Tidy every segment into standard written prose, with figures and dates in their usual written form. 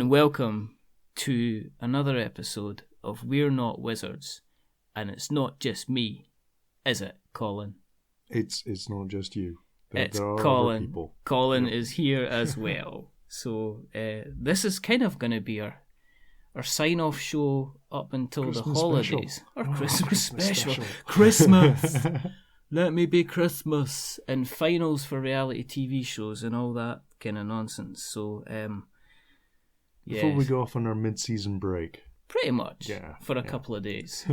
and welcome to another episode of We're Not Wizards. And it's not just me, is it, Colin? It's not just you. It's there are Colin. Other people. Colin is here as well. So this is kind of going to be our sign-off show up until Christmas the holidays. special. Our Oh, Christmas special. special. Christmas! Let me be Christmas. And finals for reality TV shows and all that kind of nonsense. So, Before we yes, go off on our mid-season break. pretty much for a couple of days.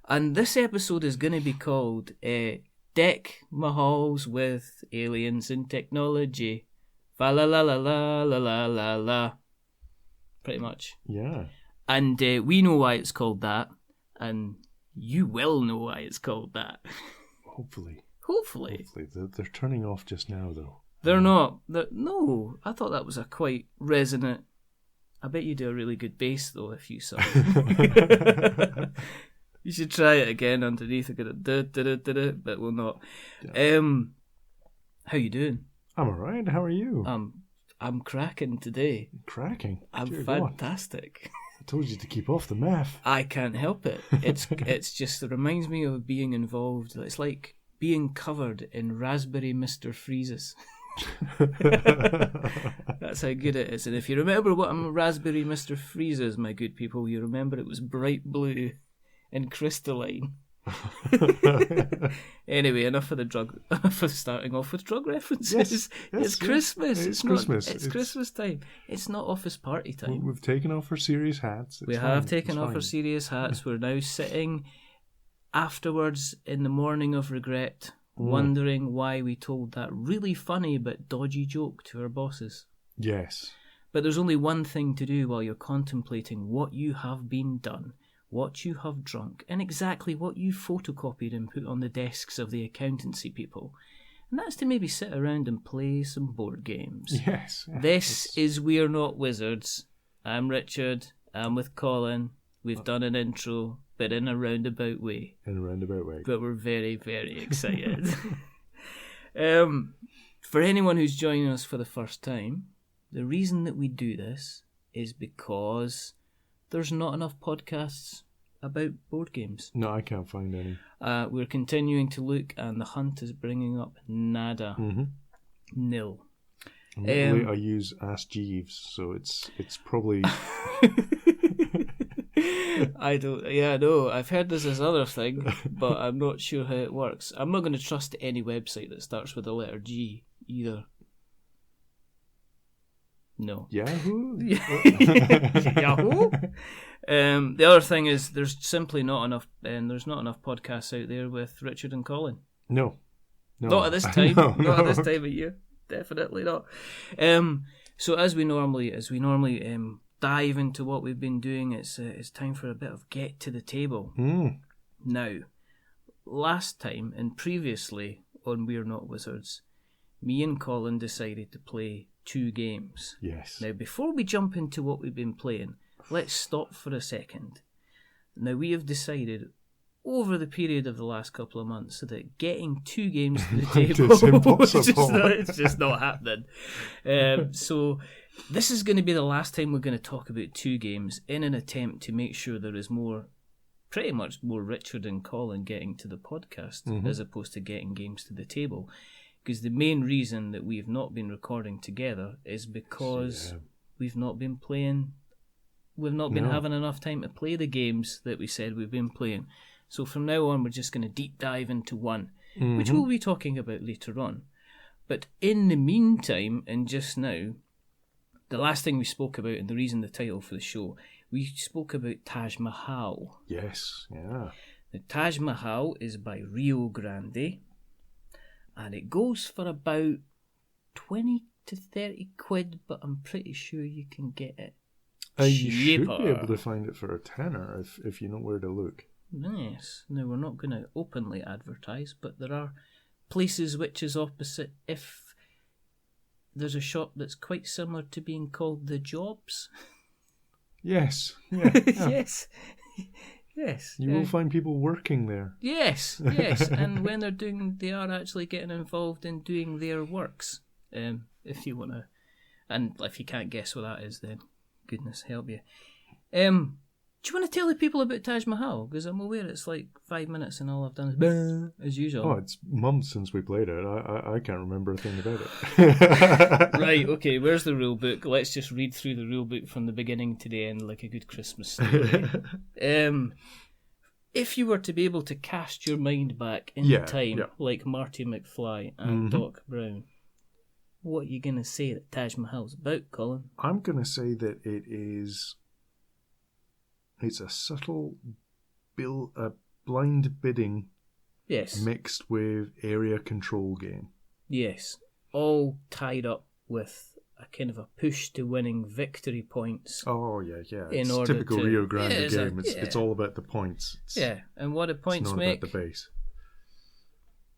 And this episode is going to be called Deck Mahals with Aliens and Technology. Fa la la la la la la la la. Pretty much. Yeah. And we know why it's called that. And you will know why it's called that. Hopefully. Hopefully. They're turning off just now, though. They're not. No, I thought that was a quite resonant. I bet you do a really good bass, though, if you sung. You should try it again underneath. But we'll not. Yeah. How you doing? I'm alright. How are you? I'm cracking today. Cracking. I'm Dear fantastic. God. I told you to keep off the meth. I can't help it. It's just, it reminds me of being involved. It's like being covered in raspberry Mr Freezes. That's how good it is. And if you remember what a raspberry Mr Freeze is, my good people, you remember it was bright blue and crystalline. Anyway, enough of starting off with drug references. It's Christmas. It's Christmas. It's Christmas time. It's not office party time. We've taken off our serious hats. We have taken off our serious hats. We're now sitting afterwards in the morning of regret, wondering why we told that really funny but dodgy joke to our bosses. Yes. But there's only one thing to do while you're contemplating what you have been done, what you have drunk, and exactly what you photocopied and put on the desks of the accountancy people. And that's to maybe sit around and play some board games. Yes. This is We're Not Wizards. I'm Richard. I'm with Colin. We've done an intro, but in a roundabout way. But we're very, very excited. For anyone who's joining us for the first time, the reason that we do this is because there's not enough podcasts about board games. No, I can't find any. We're continuing to look, and the hunt is bringing up nada. Mm-hmm. Nil. I use Ask Jeeves, so it's probably... I know. I've heard there's this other thing, but I'm not sure how it works. I'm not going to trust any website that starts with the letter G either. No. Yahoo? Yahoo? The other thing is there's simply not enough, and there's not enough podcasts out there with Richard and Colin. No. Not at this time. No. Not at this time of year. Definitely not. So as we normally dive into what we've been doing, it's time for a bit of get to the table. Now, last time and previously on We're Not Wizards, me and Colin decided to play 2 games. Yes. Now, before we jump into what we've been playing, let's stop for a second. Now, we have decided over the period of the last couple of months that getting 2 games to the table It's impossible. it's just not happening. So this is going to be the last time we're going to talk about 2 games in an attempt to make sure there is pretty much more Richard and Colin getting to the podcast as opposed to getting games to the table. Because the main reason that we've not been recording together is because we've not been playing. We've not been having enough time to play the games that we said we've been playing. So from now on, we're just going to deep dive into one, which we'll be talking about later on. But in the meantime, and just now, the last thing we spoke about, and the reason the title for the show, we spoke about Taj Mahal. Yes, yeah. The Taj Mahal is by Rio Grande. And it goes for about 20 to 30 quid, but I'm pretty sure you can get it You should cheaper. be able to find it for a tenner if you know where to look. Yes. Now, we're not going to openly advertise, but there are places which is opposite. If there's a shop that's quite similar to being called The Jobs. Yes. Yeah. Yes. Yes. You will find people working there. Yes. And when they are actually getting involved in doing their works. If you want to And if you can't guess what that is, then goodness help you. Do you want to tell the people about Taj Mahal? Because I'm aware it's like 5 minutes and all I've done is bah, as usual. Oh, it's months since we played it. I can't remember a thing about it. Right, okay, where's the rule book? Let's just read through the rule book from the beginning to the end like a good Christmas story. If you were to be able to cast your mind back in time, like Marty McFly and Doc Brown, what are you going to say that Taj Mahal's about, Colin? I'm going to say that it's a subtle blind bidding mixed with area control game. Yes. All tied up with a kind of a push to winning victory points. Oh, yeah. It's typical Rio Grande game. It's all about the points. And what do points make? It's not about the base.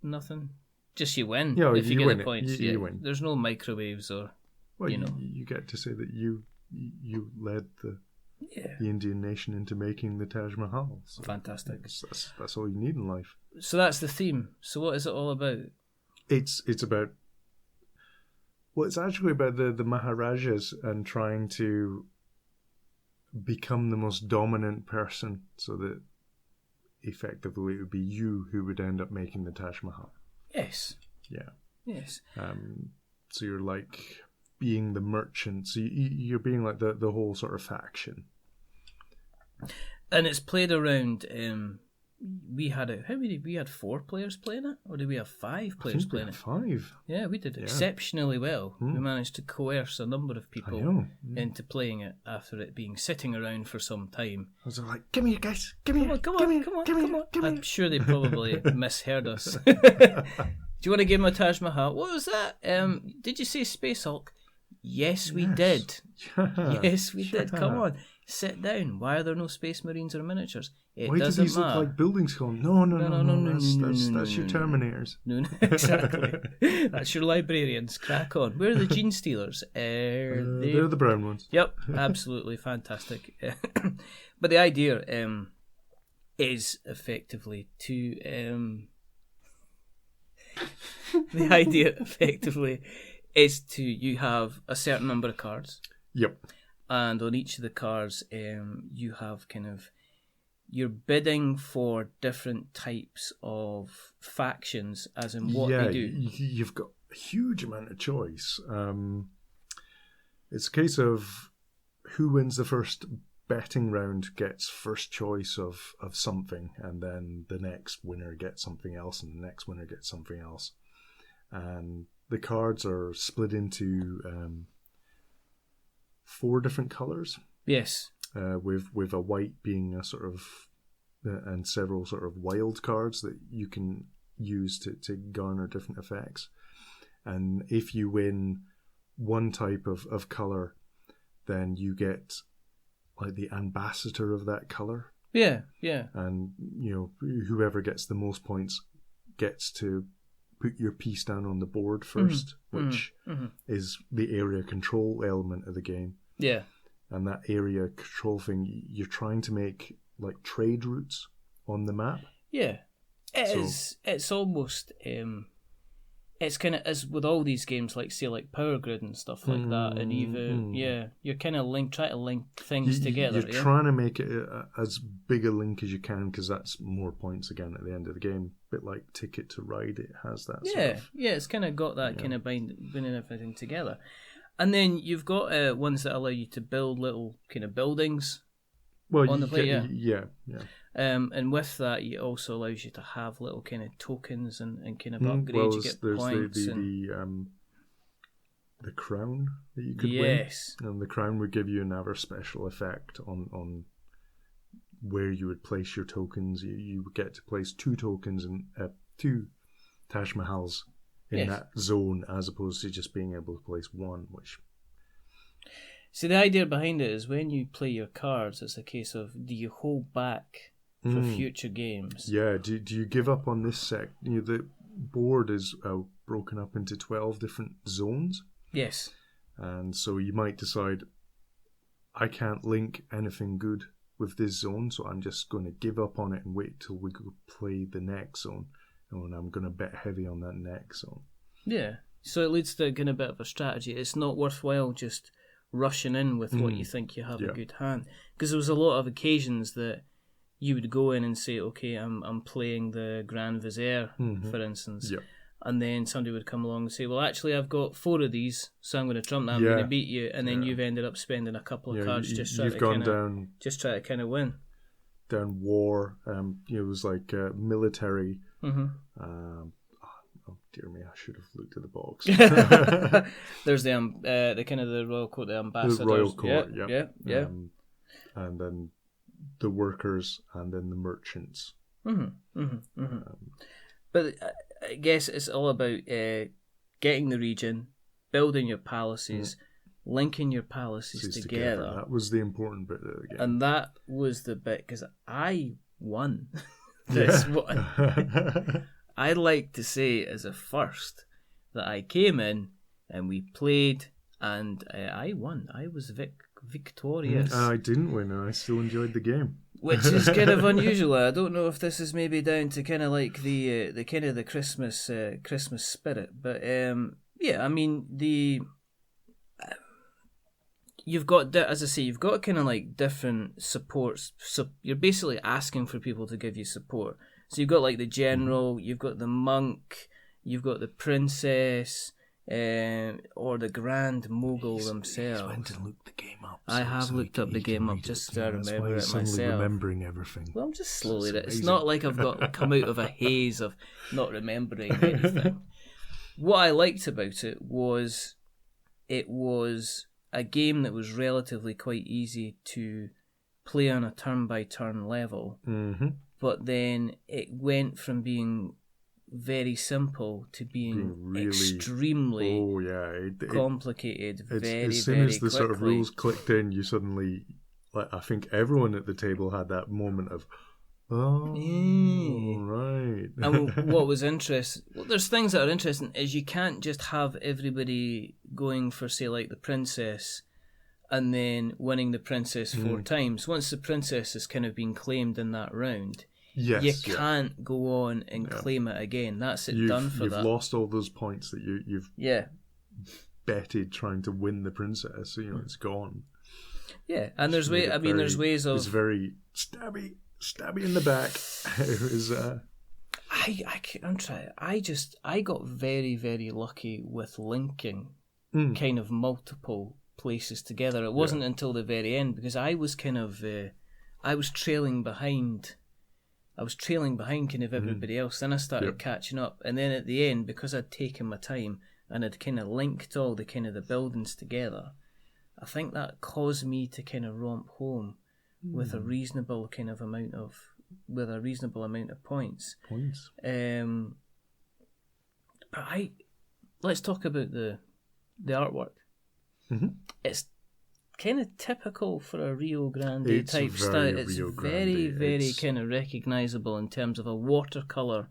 Nothing. Just you win if you get the points. You win. There's no microwaves or, you get to say that you led the Indian nation into making the Taj Mahal. So fantastic. That's all you need in life. So that's the theme. So what is it all about? It's about... Well, it's actually about the Maharajas and trying to become the most dominant person so that effectively it would be you who would end up making the Taj Mahal. Yes. Yeah. Yes. So you're like being the merchant. So you're being like the whole sort of faction. And it's played around... we had 4 players playing it, or did we have 5 players playing it? 5. Yeah, we did exceptionally well. We managed to coerce a number of people into playing it after it being sitting around for some time. I was like, "Come here, guys! Come Come on! I'm sure they probably misheard us. Do you want to give him a Taj Mahal? What was that? Did you say Space Hulk? Yes, we did. Yes, we did. Come on. Sit down. Why are there no Space Marines or miniatures? Why do these look like buildings, Colin? No. That's your Terminators. No, exactly. That's your librarians. Crack on. Where are the Gene Stealers? They're the brown ones. Yep, absolutely fantastic. But the idea is effectively to... the idea effectively is to... You have a certain number of cards. Yep. And on each of the cards, you have kind of... You're bidding for different types of factions, as in what they do. You've got a huge amount of choice. It's a case of who wins the first betting round gets first choice of something, and then the next winner gets something else, and the next winner gets something else. And the cards are split into... 4 different colours. Yes. With a white being a sort of... and several sort of wild cards that you can use to garner different effects. And if you win one type of colour, then you get like the ambassador of that colour. Yeah. And, whoever gets the most points gets to put your piece down on the board first, which is the area control element of the game. Yeah. And that area control thing, you're trying to make like trade routes on the map. Yeah. It's almost... it's kind of, as with all these games, like say like Power Grid and stuff like that, and even you're kind of trying to link things together. You're trying to make it as big a link as you can, because that's more points again at the end of the game. A bit like Ticket to Ride, it has that. It's kind of got that kind of binding everything together, and then you've got ones that allow you to build little kind of buildings. On the play, and with that, it also allows you to have little kind of tokens and kind of upgrades. You get points. The crown that you could win. And the crown would give you another special effect on where you would place your tokens. You would get to place 2 tokens and 2 Taj Mahals in that zone, as opposed to just being able to place 1, which... So the idea behind it is when you play your cards, it's a case of, do you hold back for future games? Yeah, do you give up on this sect? The board is broken up into 12 different zones. Yes. And so you might decide, I can't link anything good with this zone, so I'm just going to give up on it and wait till we go play the next zone. And I'm going to bet heavy on that next zone. Yeah. So it leads to kind of a bit of a strategy. It's not worthwhile just rushing in with what you think you have a good hand, because there was a lot of occasions that you would go in and say, okay, I'm playing the Grand Vizier, for instance, and then somebody would come along and say, well, actually, I've got 4 of these, so I'm going to trump that, I'm going to beat you, and then you've ended up spending a couple of cards just trying to kind of win. Down war, it was like military. Oh dear me! I should have looked at the box. There's the kind of the royal court, the ambassadors. The royal court, yeah. And then the workers, and then the merchants. But I guess it's all about getting the region, building your palaces, linking your palaces together. That was the important bit of the game. And that was the bit, because I won this one. I'd like to say as a first that I came in and we played and I won. I was victorious. I didn't win, and I still enjoyed the game. Which is kind of unusual. I don't know if this is maybe down to kind of like the kind of the Christmas spirit, but I mean you've got, as I say, you've got kind of like different supports. So you're basically asking for people to give you support. So you've got like the general, you've got the monk, you've got the princess, or the Grand Mogul themselves. He's went to look the game up. I have looked up the game up just to remember it myself. Remembering everything. Well, I'm just slowly. It's not like I've got come out of a haze of not remembering anything. What I liked about it was a game that was relatively quite easy to play on a turn-by-turn level. But then it went from being very simple to being really, extremely complicated very, very quickly. As soon as the sort of rules clicked in, you suddenly, like, I think everyone at the table had that moment of, right. And what was interesting, there's things that are interesting, is you can't just have everybody going for, say, like the princess and then winning the princess 4 times. Once the princess has kind of been claimed in that round, you can't go on and claim it again. That's done for that. You've lost all those points that you've betted trying to win the princess, so it's gone. Yeah, and there's there's ways of... It's very stabby in the back. It was... I'm trying. I got very, very lucky with linking kind of multiple places together. It wasn't until the very end, because I was kind of I was trailing behind kind of everybody else. Then I started catching up, and then at the end, because I'd taken my time and I'd kind of linked all the kind of the buildings together, I think that caused me to kind of romp home with a reasonable amount of points. But let's talk about the artwork. It's kind of typical for a Rio Grande type style. It's very, very kind of recognisable in terms of a watercolour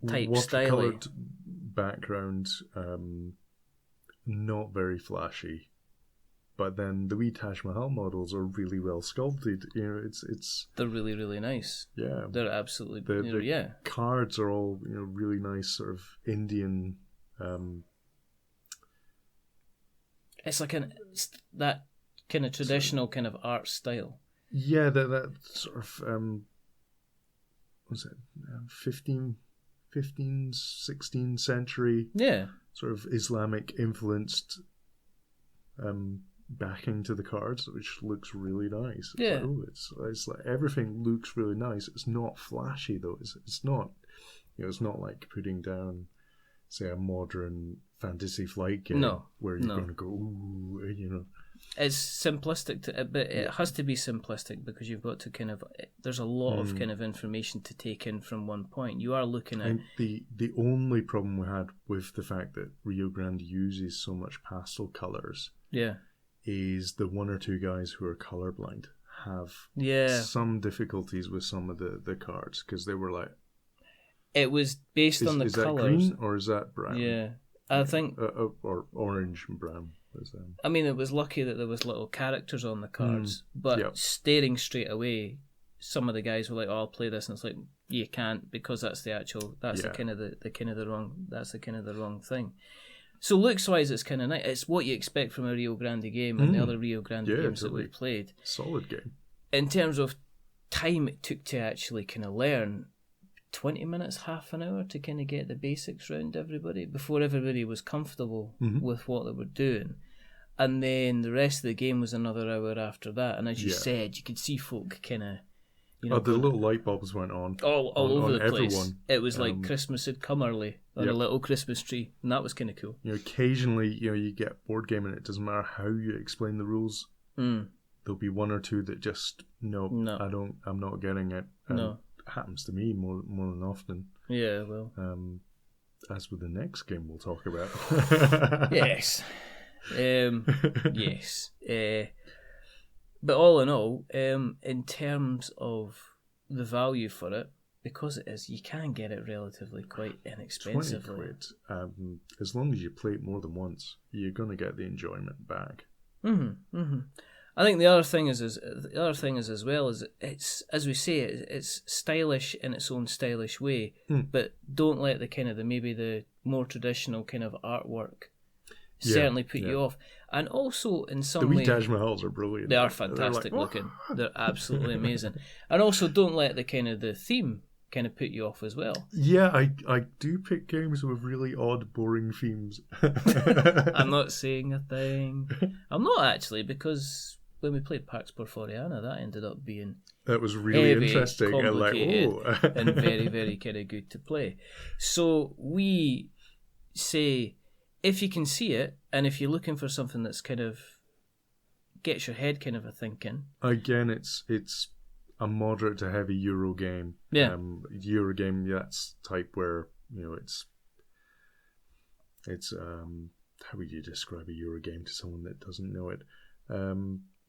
type style. Watercoloured background, not very flashy. But then the wee Taj Mahal models are really well sculpted. They're really, really nice. Yeah, they're absolutely. The cards are all really nice, sort of Indian. It's like that kind of traditional kind of art style. Yeah, that sort of was it 15th, 16th century? Yeah, sort of Islamic influenced backing to the cards, which looks really nice. It's like everything looks really nice. It's not flashy though. It's not it's not like putting down, say, a modern Fantasy Flight game where you're going to go, ooh, It's simplistic, but it has to be simplistic because you've got to kind of, there's a lot of kind of information to take in from one point. You are looking at... The only problem we had with the fact that Rio Grande uses so much pastel colours is the 1 or 2 guys who are colourblind have some difficulties with some of the cards, because they were like... It was based on the colours. Is that green or is that brown? Yeah. I think... or orange and brown. I mean, it was lucky that there was little characters on the cards, but staring straight away, some of the guys were like, "Oh, I'll play this," and it's like, you can't, because that's the actual, that's the kind of the wrong thing. So looks-wise, it's kind of nice. It's what you expect from a Rio Grande game and the other Rio Grande games that we've played. Solid game. In terms of time it took to actually kind of learn, 20 minutes, half an hour to kind of get the basics round everybody before everybody was comfortable with what they were doing. And then the rest of the game was another hour after that. And as you said, you could see folk kind of... the little light bulbs went on. All over the place. Everyone. It was like Christmas had come early on a little Christmas tree. And that was kind of cool. Occasionally, you get board game and it doesn't matter how you explain the rules. There'll be one or two that just, no. I'm not getting it. No. It happens to me more than often. Yeah, well. As with the next game we'll talk about. Yes. Yes. But all in all, in terms of the value for it, because it is, you can get it relatively quite inexpensively. 20 quid. As long as you play it more than once, you're going to get the enjoyment back. I think the other thing is as well is it's, as we say, it's stylish in its own stylish way, but don't let the more traditional kind of artwork certainly put you off. And also in some way, the wee Taj Mahals are brilliant. They are fantastic looking. They're absolutely amazing. And also don't let the theme kind of put you off as well. Yeah, I do pick games with really odd, boring themes. I'm not saying a thing. I'm not actually, because when we played Pax Porforiana, that ended up being that was really interesting and and very, very kind of good to play. So we say, if you can see it, and if you're looking for something that's kind of gets your head kind of a thinking. Again, it's a moderate to heavy Euro game. Yeah. Euro game, that's type where, it's how would you describe a Euro game to someone that doesn't know it?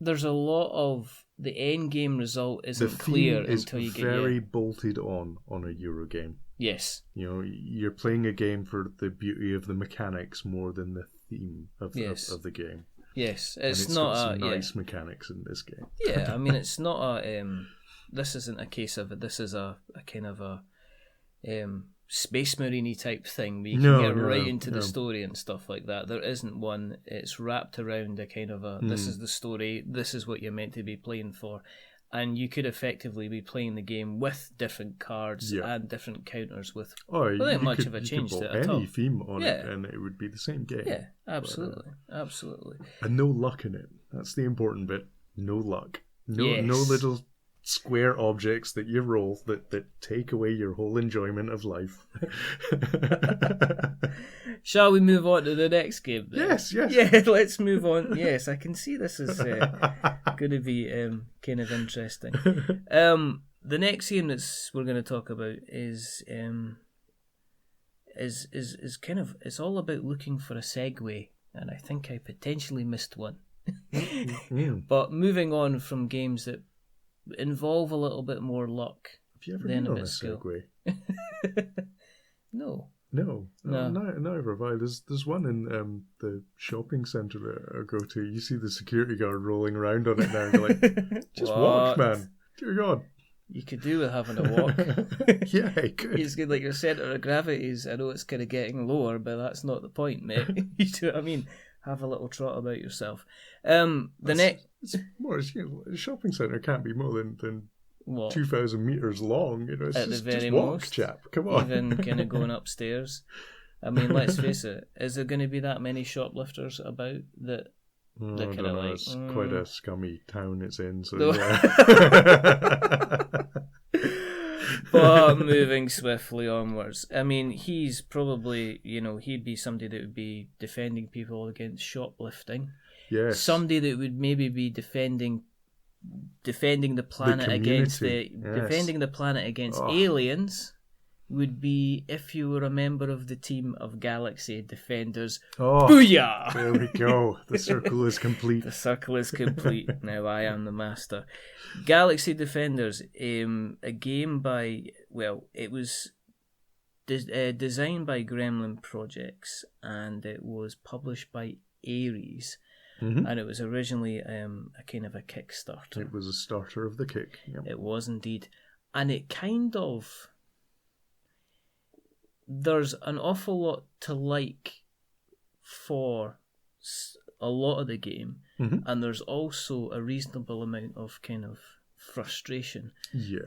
There's a lot of the end game result isn't clear until you get very bolted on a Euro game. Yes. You're playing a game for the beauty of the mechanics more than the theme of the game. Yes, it's not got some nice mechanics in this game. Yeah, I mean, it's not a. This isn't a case of it. This is a kind of a Space Marine-y type thing where you can get right into the story and stuff like that. There isn't one. It's wrapped around a kind of a, this is the story, this is what you're meant to be playing for. And you could effectively be playing the game with different cards and different counters with without much of a change to it at all. Any theme on it and it would be the same game. Yeah, absolutely. Absolutely. And no luck in it. That's the important bit. No luck. No little square objects that you roll that take away your whole enjoyment of life. Shall we move on to the next game then? Yes. Yeah, let's move on. Yes, I can see this is going to be kind of interesting. The next game we're going to talk about is kind of, it's all about looking for a segue, and I think I potentially missed one. But moving on from games that involve a little bit more luck. Have you ever been on a Segway? No. Never have I. There's one in the shopping centre that I go to. You see the security guard rolling around on it now. And you're like, just walk, man. Dear God. You could do with having a walk. Yeah, you could. He's good, like your centre of gravity is, I know it's kind of getting lower, but that's not the point, mate. You know what I mean? Have a little trot about yourself. A shopping centre can't be more than 2,000 metres long. It's at just, the very just walk, most, chap. Come on. Even kind of going upstairs. I mean, let's face it. Is there going to be that many shoplifters about that? That kind of like, it's quite a scummy town it's in. So no. Yeah. But moving swiftly onwards. I mean, he's probably, he'd be somebody that would be defending people against shoplifting. Yes. Somebody that would maybe be defending the planet against defending the planet against aliens would be if you were a member of the team of Galaxy Defenders. Booyah! There we go. The circle is complete. The circle is complete. Now I am the master. Galaxy Defenders, a game by, it was designed by Gremlin Projects, and it was published by Ares. Mm-hmm. And it was originally a kind of a Kickstarter. It was a starter of the kick. Yep. It was indeed. And it kind of... There's an awful lot to like for a lot of the game, and there's also a reasonable amount of kind of frustration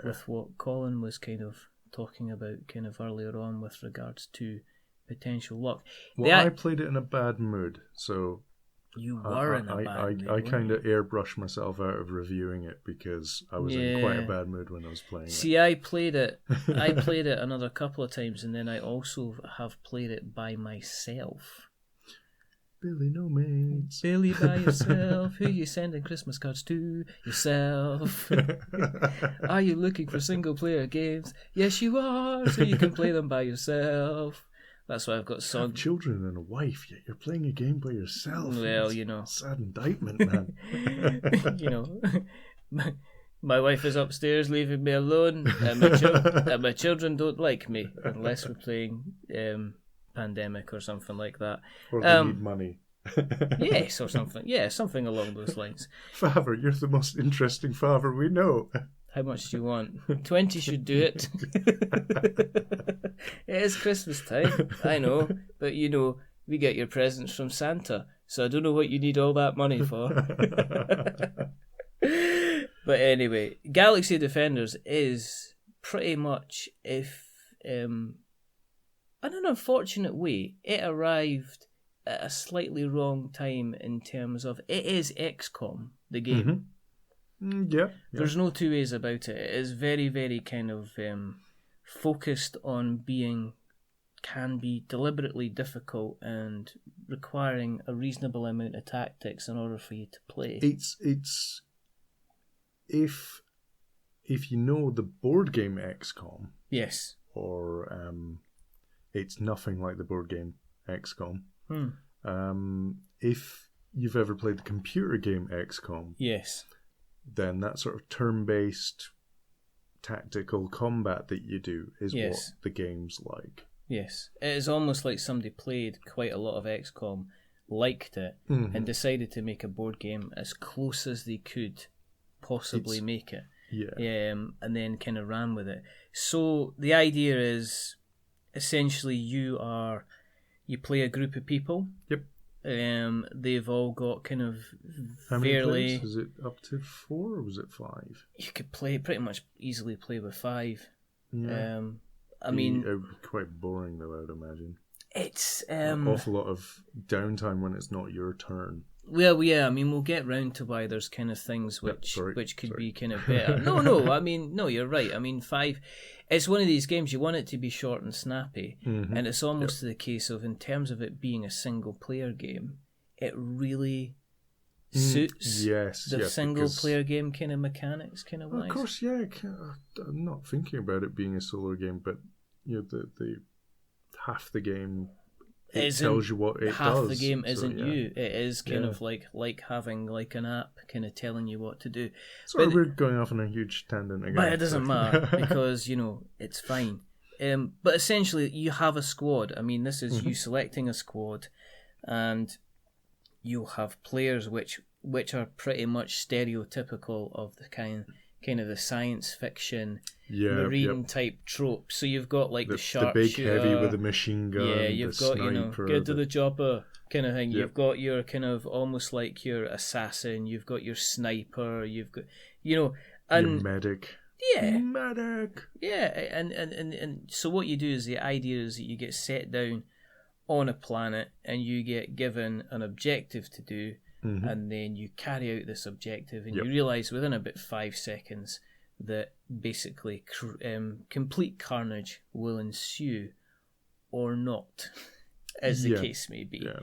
with what Colin was kind of talking about kind of earlier on with regards to potential luck. Well, I played it in a bad mood, so you were in a bad mood. I kind of airbrushed myself out of reviewing it because I was in quite a bad mood when I was playing it. See, I played it another couple of times, and then I also have played it by myself. Billy, no mates. Billy by yourself. Who you sending Christmas cards to? Yourself. Are you looking for single player games? Yes, you are. So you can play them by yourself. That's why I've got songs. You have children and a wife, yet you're playing a game by yourself. Well, That's you know, sad indictment, man. You know, my wife is upstairs leaving me alone, and my children don't like me unless we're playing Pandemic or something like that. Or they need money. Yes, or something. Yeah, something along those lines. Father, you're the most interesting father we know. How much do you want? 20 should do it. It is Christmas time, I know, but you know, we get your presents from Santa, so I don't know what you need all that money for. But anyway, Galaxy Defenders is pretty much, if in an unfortunate way, it arrived at a slightly wrong time in terms of it is XCOM, the game. Yeah. There's no two ways about it. It is very, very kind of focused on can be deliberately difficult and requiring a reasonable amount of tactics in order for you to play. It's if you know the board game XCOM. Yes. Or it's nothing like the board game XCOM. If you've ever played the computer game XCOM, yes, then that sort of turn-based tactical combat that you do is what the game's like. Yes, it is almost like somebody played quite a lot of XCOM, liked it, and decided to make a board game as close as they could possibly make it. Yeah. And then kind of ran with it. So the idea is essentially you play a group of people. Yep. They've all got kind of How many fairly. players? Is it up to 4 or was it 5? You could pretty much easily play with 5. Yeah. I mean, it would be quite boring though, I'd imagine. It's an awful lot of downtime when it's not your turn. Well, yeah, I mean, we'll get round to why there's kind of things which could be kind of better. No, I mean, no, you're right. I mean, 5, it's one of these games, you want it to be short and snappy, and it's almost the case of, in terms of it being a single-player game, it really suits the single-player game kind of mechanics, kind of wise. Of course, yeah, I'm not thinking about it being a solo game, but you know, the half the game... It tells you what it does. Half the game isn't you. It is kind of like having like an app kind of telling you what to do. Sorry, we're going off on a huge tangent again. But it doesn't matter because, you know, it's fine. But essentially, you have a squad. I mean, this is you selecting a squad, and you'll have players which are pretty much stereotypical of the kind of the science fiction marine type trope. So you've got like the sharpshooter, the big heavy with a machine gun. Yeah, you've got sniper, get to the chopper kind of thing. Yep. You've got your kind of almost like your assassin. You've got your sniper. You've got and your medic. Yeah, medic. Yeah, and so what you do is the idea is that you get set down on a planet and you get given an objective to do. And then you carry out this objective, and you realise within about 5 seconds that basically complete carnage will ensue, or not, as the case may be. Yeah.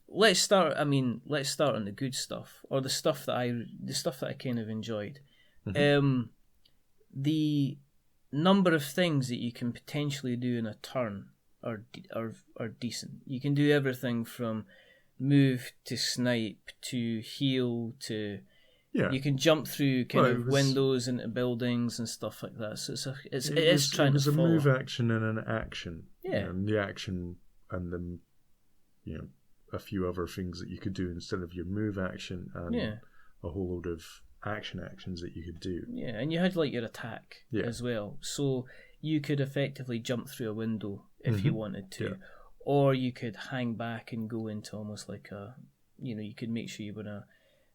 Let's start on the good stuff, or the stuff that I kind of enjoyed. The number of things that you can potentially do in a turn are decent. You can do everything from move to snipe to heal to you can jump through windows into buildings and stuff like that. So it is a move action and an action. Yeah, and the action and then a few other things that you could do instead of your move action and a whole load of actions that you could do. Yeah, and you had like your attack as well, so you could effectively jump through a window if you wanted to. or you could hang back and go into almost like a, you could make sure you were in a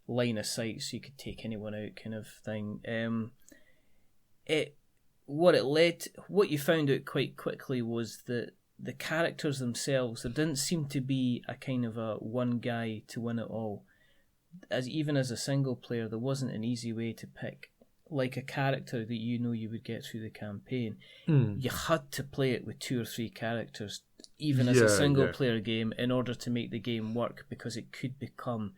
line of sight so you could take anyone out kind of thing. What you found out quite quickly was that the characters themselves, there didn't seem to be a kind of a one guy to win it all. Even as a single player, there wasn't an easy way to pick like a character that you would get through the campaign. You had to play it with 2 or 3 characters, even as a single player game, in order to make the game work, because it could become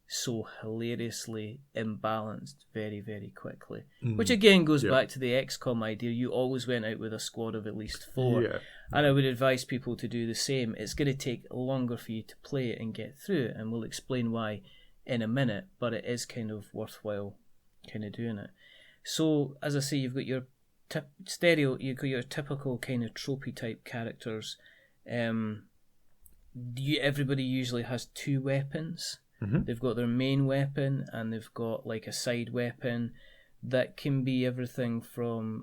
so hilariously imbalanced very, very quickly. Which again goes back to the XCOM idea. You always went out with a squad of at least 4. And I would advise people to do the same. It's going to take longer for you to play it and get through it, and we'll explain why in a minute, but it is kind of worthwhile kind of doing it. So, as I say, you've got your typical kind of tropey type characters. Everybody usually has 2 weapons. They've got their main weapon, and they've got like a side weapon that can be everything from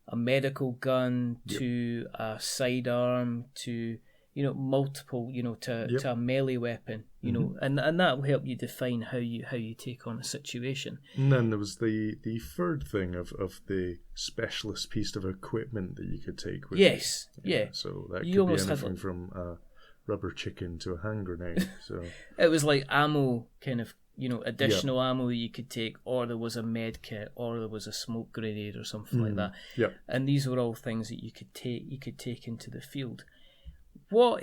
a medical gun to a sidearm to multiple to a melee weapon, and that will help you define how you take on a situation. And then there was the third thing of the specialist piece of equipment that you could take with you. So that could be anything from a rubber chicken to a hand grenade. So it was like ammo, kind of additional ammo that you could take, or there was a med kit, or there was a smoke grenade or something like that. And these were all things that you could take into the field. What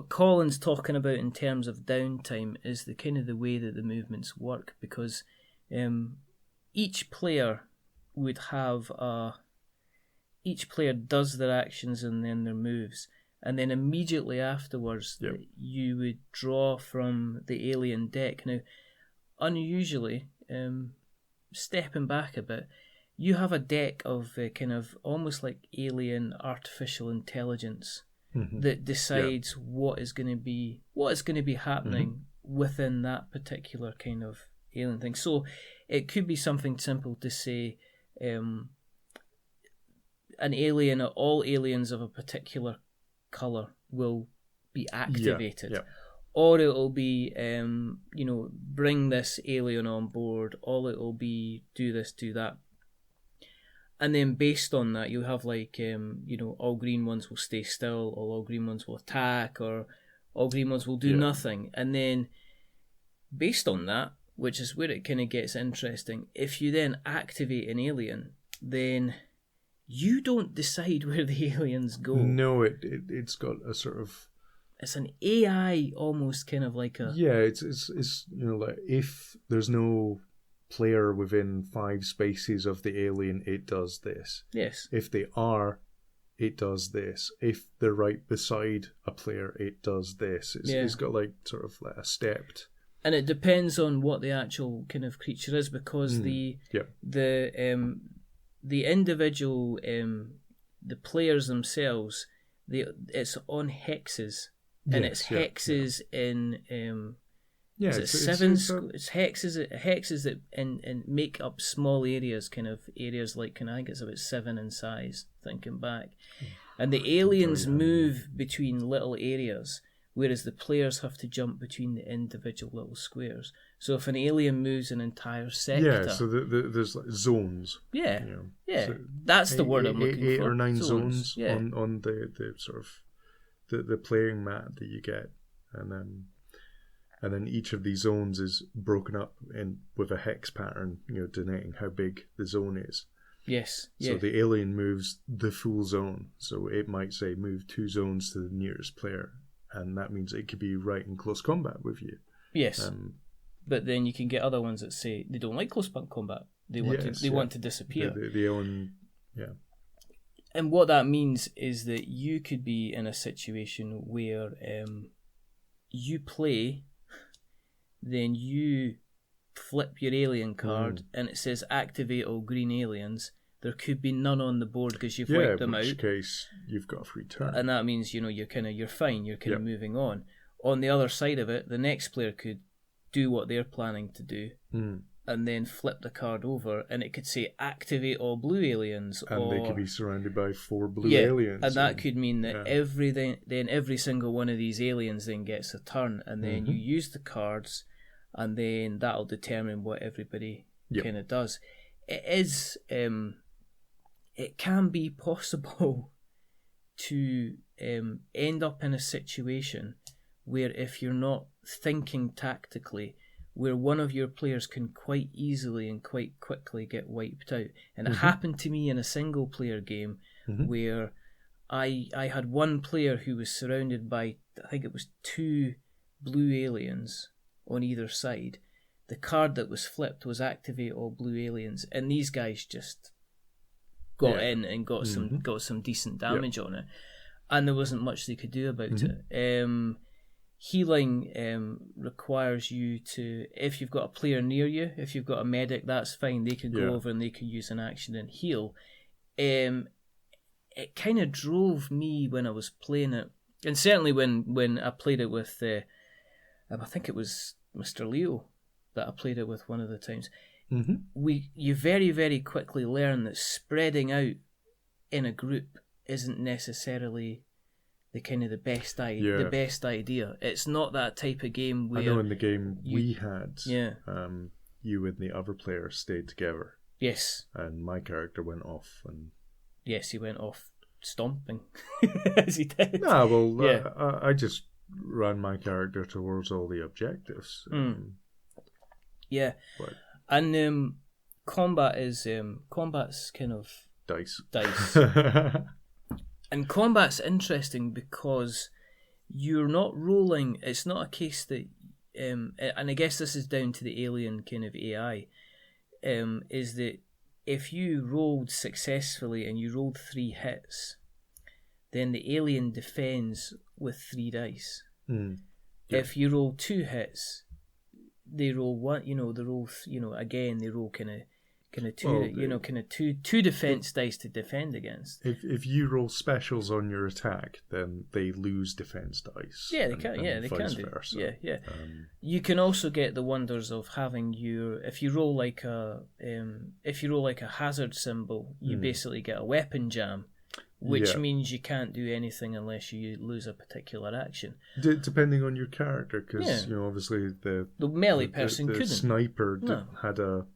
Colin's talking about in terms of downtime is the kind of the way that the movements work, because each player does their actions and then their moves, and then immediately afterwards you would draw from the alien deck. Now, unusually, stepping back a bit, you have a deck of kind of almost like alien artificial intelligence that decides what is going to be happening within that particular kind of alien thing. So it could be something simple to say an alien, or all aliens of a particular colour will be activated. Or it'll be, bring this alien on board, or it'll be do this, do that. And then based on that, you'll have like, all green ones will stay still, or all green ones will attack, or all green ones will do nothing. And then based on that, which is where it kind of gets interesting, if you then activate an alien, then you don't decide where the aliens go. No, it's got a sort of... It's an AI, almost kind of like a... Yeah, it's like if there's no player within 5 spaces of the alien, it does this. Yes. If they are, it does this. If they're right beside a player, it does this. It's got like sort of like a stepped... And it depends on what the actual kind of creature is, because the individual, the players themselves, it's on hexes, and it's hexes in it's hexes that and make up small areas, kind of areas like I think it's about 7 in size. Thinking back, and the aliens move between little areas, whereas the players have to jump between the individual little squares. So if an alien moves an entire sector... Yeah, so there's like zones. Yeah, so that's the word I'm looking for. 8 or 9 zones on the sort of the playing mat that you get. And then each of these zones is broken up with a hex pattern, denoting how big the zone is. Yes. So the alien moves the full zone. So it might say move 2 zones to the nearest player. And that means it could be right in close combat with you. Yes. But then you can get other ones that say they don't like close combat. They want to disappear. They own, And what that means is that you could be in a situation where you play, then you flip your alien card, and it says activate all green aliens. There could be none on the board because you've wiped them out. In which case you've got a free turn, and that means you're fine. You're kind of moving on. On the other side of it, the next player could do what they're planning to do, and then flip the card over, and it could say activate all blue aliens, and they could be surrounded by 4 blue aliens, and that could mean that every single one of these aliens then gets a turn, and then you use the cards, and then that'll determine what everybody kind of does. It is it can be possible to end up in a situation where, if you're not thinking tactically, where one of your players can quite easily and quite quickly get wiped out. And it happened to me in a single player game where I had one player who was surrounded by, I think it was 2 blue aliens on either side. The card that was flipped was activate all blue aliens, and these guys just got in and got some decent damage on it, and there wasn't much they could do about it. Healing requires you to, if you've got a player near you, if you've got a medic, that's fine. They could go over and they could use an action and heal. It kind of drove me when I was playing it, and certainly when I played it with, I think it was Mr. Leo that I played it with one of the times. You very, very quickly learn that spreading out in a group isn't necessarily the best idea. It's not that type of game where, I know in the game we had, you and the other player stayed together. Yes. And my character went off, and yes, he went off stomping as he did. Nah, well, I just ran my character towards all the objectives. And combat's kind of dice. And combat's interesting because you're not rolling. It's not a case that, and I guess this is down to the alien kind of AI, is that if you rolled successfully and you rolled 3 hits, then the alien defends with 3 dice. If you roll 2 hits, they roll 1. They roll. Again, they roll kind of 2 defense dice to defend against. If you roll specials on your attack, then they lose defense dice. Yeah, they can. They can do. Versa. Yeah. You can also get the wonders of having if you roll like a hazard symbol, you basically get a weapon jam, which means you can't do anything unless you lose a particular action. Depending on your character, because obviously the melee person couldn't. The sniper had a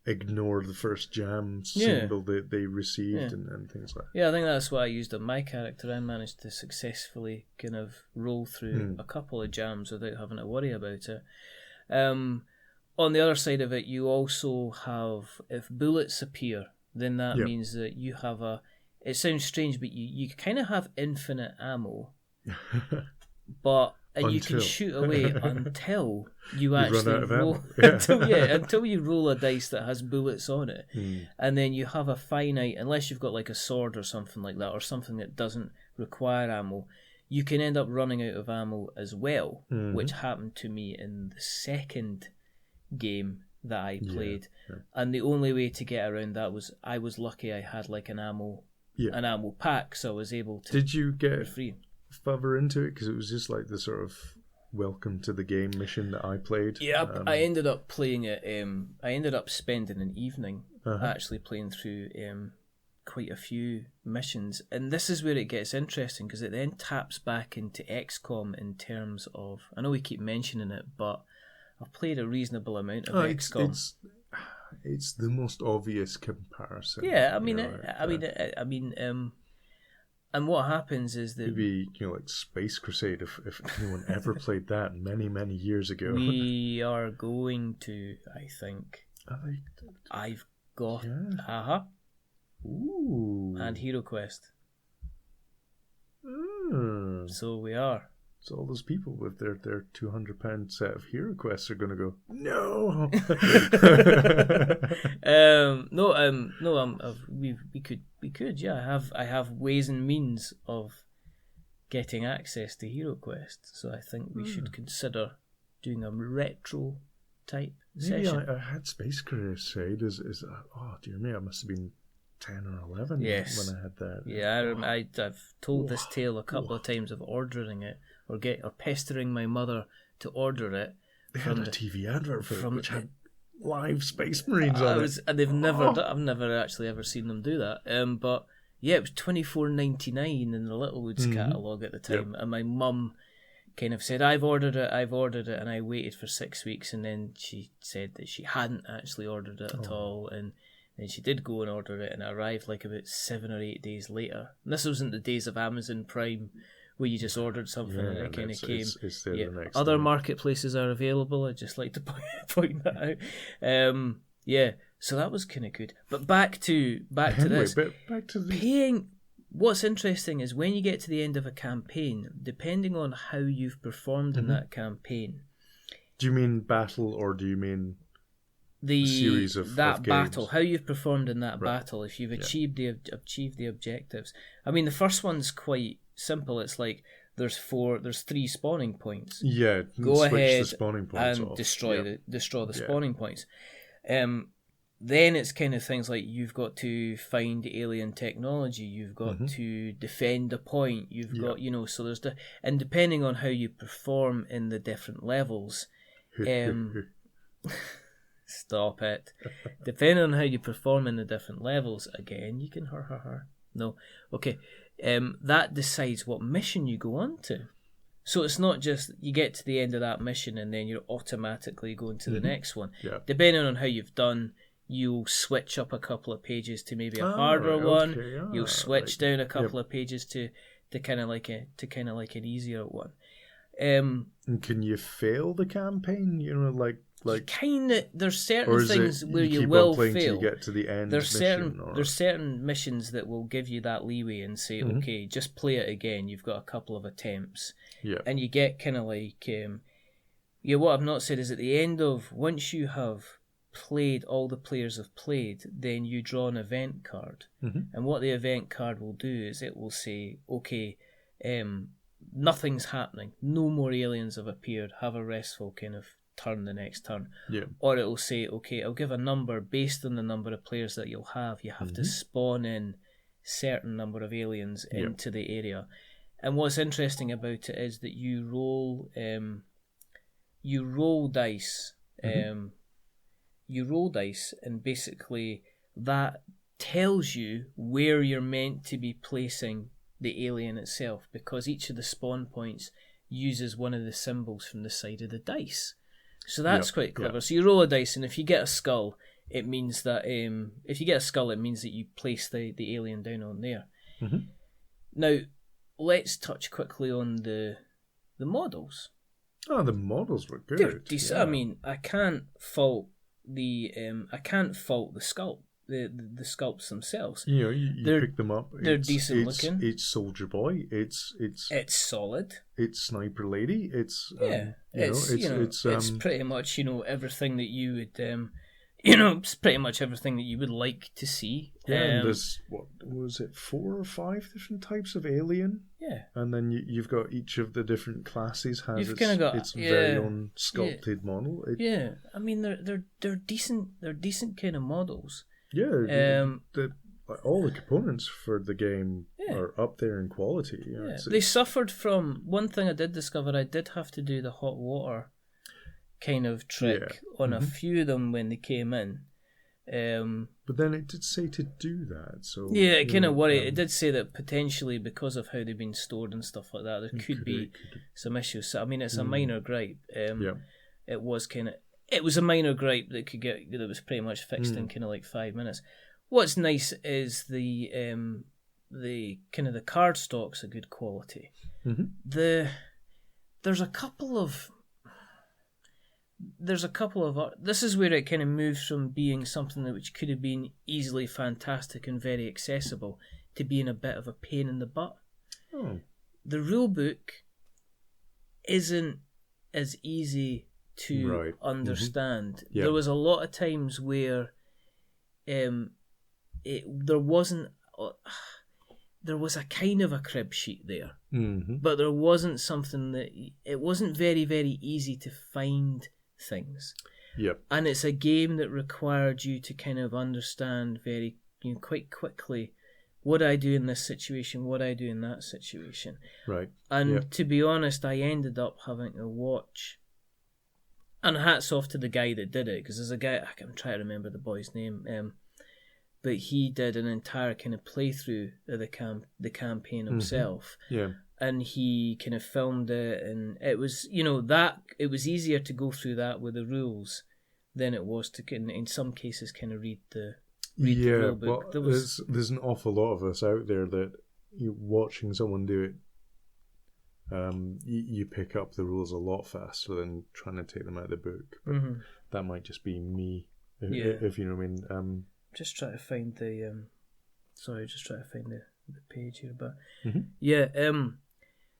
ignore the first jam symbol that they received and things like that. Yeah, I think that's what I used on my character. I managed to successfully kind of roll through a couple of jams without having to worry about it. On the other side of it, you also have, if bullets appear, then that means that you have it sounds strange, but you kind of have infinite ammo, but you can shoot away until you actually roll until you roll a dice that has bullets on it, and then you have a finite, unless you've got like a sword or something like that, or something that doesn't require ammo, you can end up running out of ammo as well, which happened to me in the second game that I played, and the only way to get around that was I was lucky I had like an ammo pack, so I was able to. Did you get free further into it, because it was just like the sort of welcome to the game mission that I played? I ended up playing it. I ended up spending an evening actually playing through quite a few missions, and this is where it gets interesting, because it then taps back into XCOM in terms of, I know we keep mentioning it, but I've played a reasonable amount of XCOM. It's the most obvious comparison. Yeah, and what happens is that maybe like Space Crusade, if anyone ever played that many years ago. We are going to, I think. I've got Ooh. And Hero Quest. So we are. So all those people with their £200 set of Hero Quests are going to go, no. We could. Yeah, I have ways and means of getting access to Hero Quest. So I think we should consider doing a retro type session. I had Space Crusade as oh dear me, I must have been 10 or 11 when I had that. Yeah, I've told this tale a couple of times of ordering it or pestering my mother to order it. They had a TV advert for it, which had live Space Marines on it. And I've never actually ever seen them do that. But yeah, it was $24.99 in the Littlewoods catalogue at the time, and my mum kind of said, I've ordered it, and I waited for 6 weeks, and then she said that she hadn't actually ordered it at all, and then she did go and order it, and it arrived like about 7 or 8 days later. And this wasn't the days of Amazon Prime, where you just ordered something and it kind of came. It's there the next other day. Marketplaces are available, I'd just like to point that out. Yeah, so that was kind of good. But back to this. Back to the... Paying... What's interesting is when you get to the end of a campaign, depending on how you've performed in that campaign. Do you mean battle, or do you mean the series of games? Battle? How you've performed in that battle? If you've achieved the objectives. I mean, the first one's quite simple. It's like there's 3 spawning points. Yeah, go ahead the spawning points and off. destroy the spawning points. Then it's kind of things like you've got to find alien technology, you've got to defend a point, you've got, so there's and depending on how you perform in the different levels, stop it. Depending on how you perform in the different levels, again, you can no, okay, that decides what mission you go on to. So it's not just you get to the end of that mission and then you're automatically going to the next one. Yeah. Depending on how you've done, you'll switch up a couple of pages to maybe a harder one. You'll switch down a couple of pages to kind of like an easier one. And can you fail the campaign? There's certain things where you will fail. Till you get to the end. There's certain missions that will give you that leeway and say, okay, just play it again. You've got a couple of attempts, and you get kind of like, what I've not said is at the end of once you have played, all the players have played, then you draw an event card, and what the event card will do is it will say, okay, nothing's happening, no more aliens have appeared, have a restful kind of turn the next turn, or it will say, okay, I'll give a number based on the number of players that you'll have. You have to spawn in certain number of aliens into the area, and what's interesting about it is that you roll dice. You roll dice, and basically that tells you where you're meant to be placing the alien itself, because each of the spawn points uses one of the symbols from the side of the dice. So that's quite clever. So you roll a dice, and if you get a skull, it means that you place the alien down on there. Now, let's touch quickly on the models. Oh, the models were good. They're decent. I mean, I can't fault the sculpt. The sculpts themselves. You pick them up. They're decent looking. It's Soldier Boy. It's solid. It's Sniper Lady. It's it's pretty much everything that you would it's pretty much everything that you would like to see. And there's, what was it, 4 or 5 different types of alien? Yeah. And then you've got each of the different classes has its very own sculpted model. I mean they're decent. They're decent kind of models. Yeah. All the components for the game are up there in quality. They suffered from one thing I did discover. I did have to do the hot water kind of trick on a few of them when they came in. But then it did say to do that, so it kind of worried. It did say that potentially because of how they've been stored and stuff like that, there could be some issues. So, I mean, it's a minor gripe. It was a minor gripe that was pretty much fixed in kind of like 5 minutes. What's nice is the kind of the card stock's a good quality. There's a couple of. This is where it kind of moves from being something which could have been easily fantastic and very accessible to being a bit of a pain in the butt. The rule book isn't as easy to understand. There was a lot of times where there was a kind of a crib sheet there, but there wasn't something that it wasn't very, very easy to find things. And it's a game that required you to kind of understand very quite quickly what I do in this situation, what I do in that situation. And to be honest, I ended up having to watch And hats off to the guy that did it, because there's a guy, I'm trying to remember the boy's name, but he did an entire kind of playthrough of the campaign himself. Yeah. And he kind of filmed it, and it was, it was easier to go through that with the rules than it was to, in some cases, kind of read the rule book. But there's an awful lot of us out there that you're watching someone do it. You pick up the rules a lot faster than trying to take them out of the book. But that might just be me, if you know what I mean. Just try to find the page here, but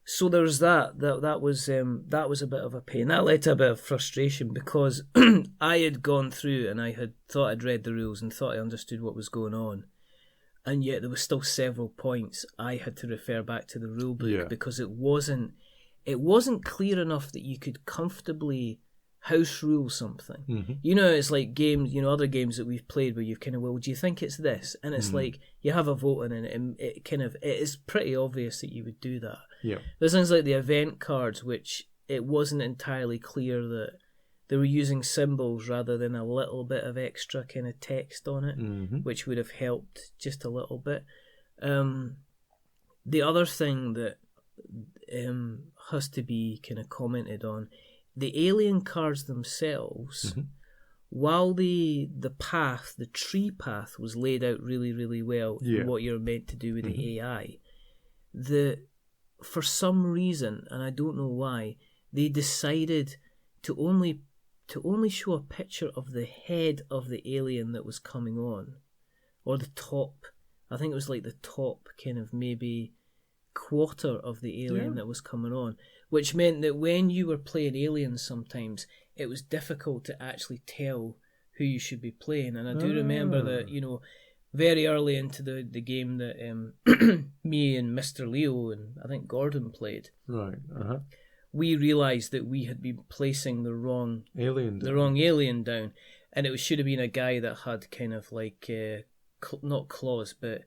so there's that was a bit of a pain. That led to a bit of frustration, because I had gone through and I had thought I'd read the rules and thought I understood what was going on. And yet there was still several points I had to refer back to the rule book because it wasn't clear enough that you could comfortably house rule something. It's like games, other games that we've played where you've kind of, well, do you think it's this? And it's like you have a vote on it, and it is pretty obvious that you would do that. Yeah. There's things like the event cards, which it wasn't entirely clear that they were using symbols rather than a little bit of extra kind of text on it, which would have helped just a little bit. The other thing that has to be kind of commented on, the alien cards themselves, while the tree path was laid out really, really well in what you're meant to do with the AI, for some reason, and I don't know why, they decided to only show a picture of the head of the alien that was coming on, or the top. I think it was like the top kind of maybe quarter of the alien that was coming on, which meant that when you were playing aliens, sometimes it was difficult to actually tell who you should be playing. And I do remember that, very early into the game that me and Mr. Leo and I think Gordon played. Right. We realised that we had been placing the wrong alien down, and it should have been a guy that had kind of like not claws, but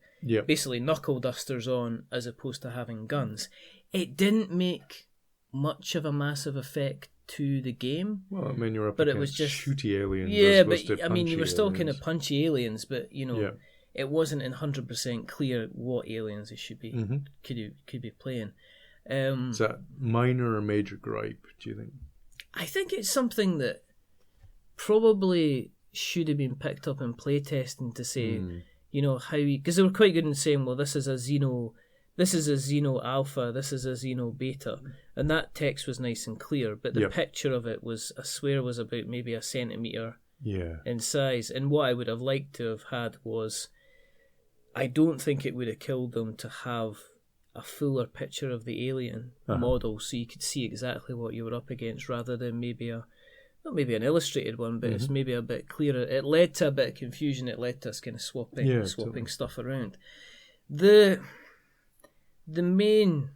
basically knuckle dusters on, as opposed to having guns. It didn't make much of a massive effect to the game. Well, I mean, you're up but against it was just shooty aliens. Yeah, but I mean, you were still kind of punchy aliens, but it wasn't 100% clear what aliens it should be could be playing. Is that minor or major gripe, do you think? I think it's something that probably should have been picked up in playtesting to say, how, because they were quite good in saying, well, this is a Xeno Alpha, this is a Xeno Beta, and that text was nice and clear, but the picture of it was, I swear, was about maybe a centimetre in size, and what I would have liked to have had was, I don't think it would have killed them to have a fuller picture of the alien model, so you could see exactly what you were up against, rather than maybe not maybe an illustrated one, but it's maybe a bit clearer. It led to a bit of confusion. It led to us kind of swapping stuff around. The main,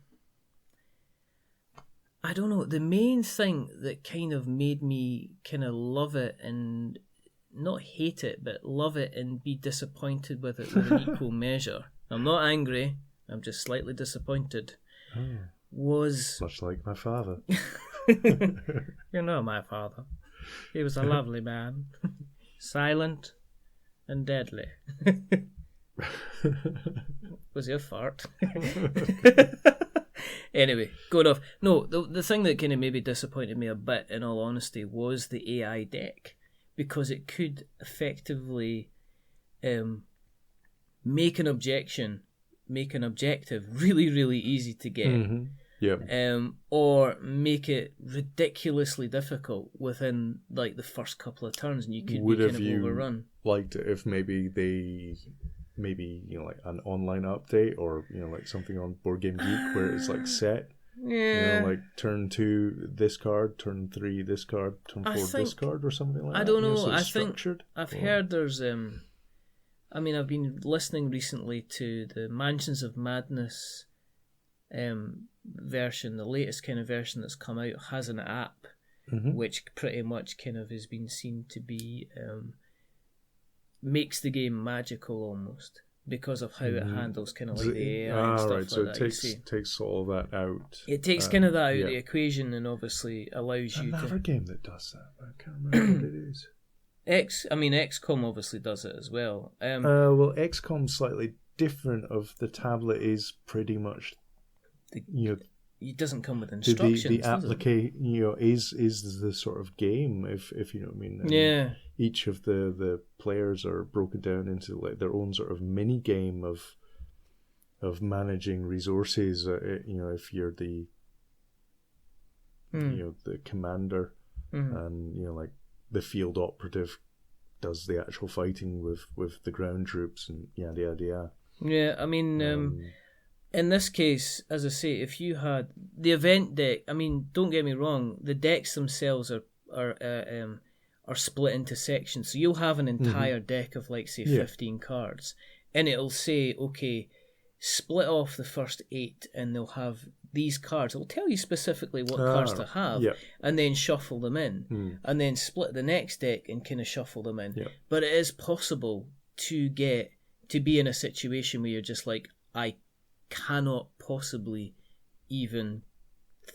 I don't know, the main thing that kind of made me kind of love it and not hate it, but love it and be disappointed with it with an equal measure. I'm not angry. I'm just slightly disappointed. Was much like my father. You know my father. He was a lovely man, silent and deadly. Was he a fart? Anyway, going off. No, the thing that kind of maybe disappointed me a bit, in all honesty, was the AI deck, because it could effectively make an objective really, really easy to get. Or make it ridiculously difficult within like the first couple of turns, and you could be kind of overrun. Liked it if maybe like an online update, or like something on Board Game Geek where it's like set. Like turn 2 this card, turn 3 this card, turn 4 this card, or something like that. I don't know. So I think I've heard there's I've been listening recently to the Mansions of Madness version. The latest kind of version that's come out has an app which pretty much kind of has been seen to be makes the game magical almost, because of how it handles kind of like the AI and stuff right. So like it that. takes all that out. It takes kind of that out of the equation, and obviously allows you another to. game that does that. I can't remember what it is. XCOM obviously does it as well. Well, XCOM's slightly different. Of the tablet is pretty much, it doesn't come with instructions. The application, is the sort of game, if you know what I mean. And each of the players are broken down into like their own sort of mini game of managing resources. If you're the the commander, and like the field operative does the actual fighting with the ground troops and yada yada yada. Yeah, I mean, in this case, as I say, if you had the event deck, I mean, don't get me wrong, the decks themselves are split into sections. So you'll have an entire deck of, like, say, 15 cards, and it'll say, okay, split off the first 8, and they'll have these cards. It'll tell you specifically what cards to have, and then shuffle them in, and then split the next deck and kind of shuffle them in. But it is possible to be in a situation where you're just like, I cannot possibly even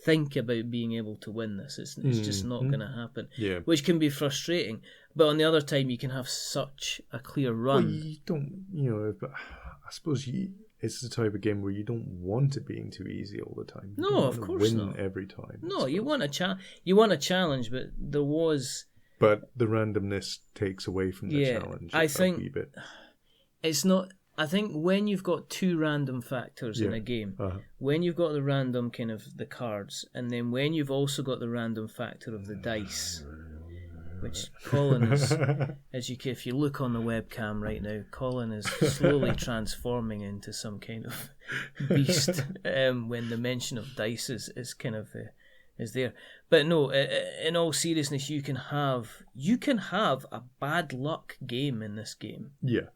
think about being able to win this. It's just not going to happen. Which can be frustrating. But on the other time, you can have such a clear run. Well, you don't, but I suppose it's the type of game where you don't want it being too easy all the time. No, of course not. Win every time. No, you want a challenge, but there was. But the randomness takes away from the challenge. I think a wee bit. It's not. I think when you've got 2 random factors in a game, when you've got the random kind of the cards, and then when you've also got the random factor of the dice, which Colin is, if you look on the webcam right now, Colin is slowly transforming into some kind of beast when the mention of dice is kind of is there. But no, in all seriousness, you can have a bad luck game in this game. Yeah.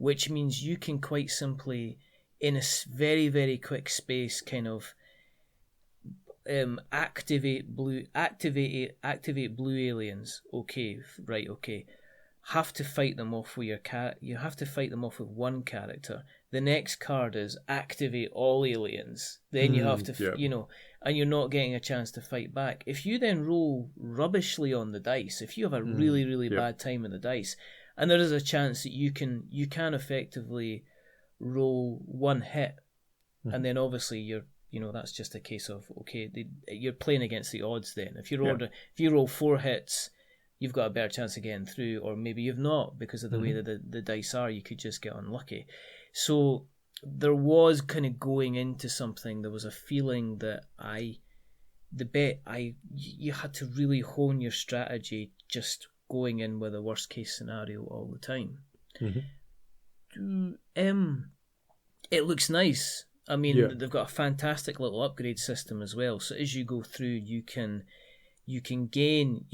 Which means you can quite simply, in a very, very quick space, kind of activate blue aliens. Okay. Have to fight them off with you have to fight them off with one character. The next card is activate all aliens. Then you have to, and you're not getting a chance to fight back. If you then roll rubbishly on the dice, if you have a really, really bad time with the dice, and there is a chance that you can effectively roll one hit, and then obviously that's just a case of you're playing against the odds. Then if you roll 4 hits, you've got a better chance of getting through, or maybe you've not because of the way that the dice are. You could just get unlucky. So there was kind of going into something. There was a feeling that you had to really hone your strategy just going in with a worst case scenario all the time. It looks nice. I mean, they've got a fantastic little upgrade system as well. So as you go through, you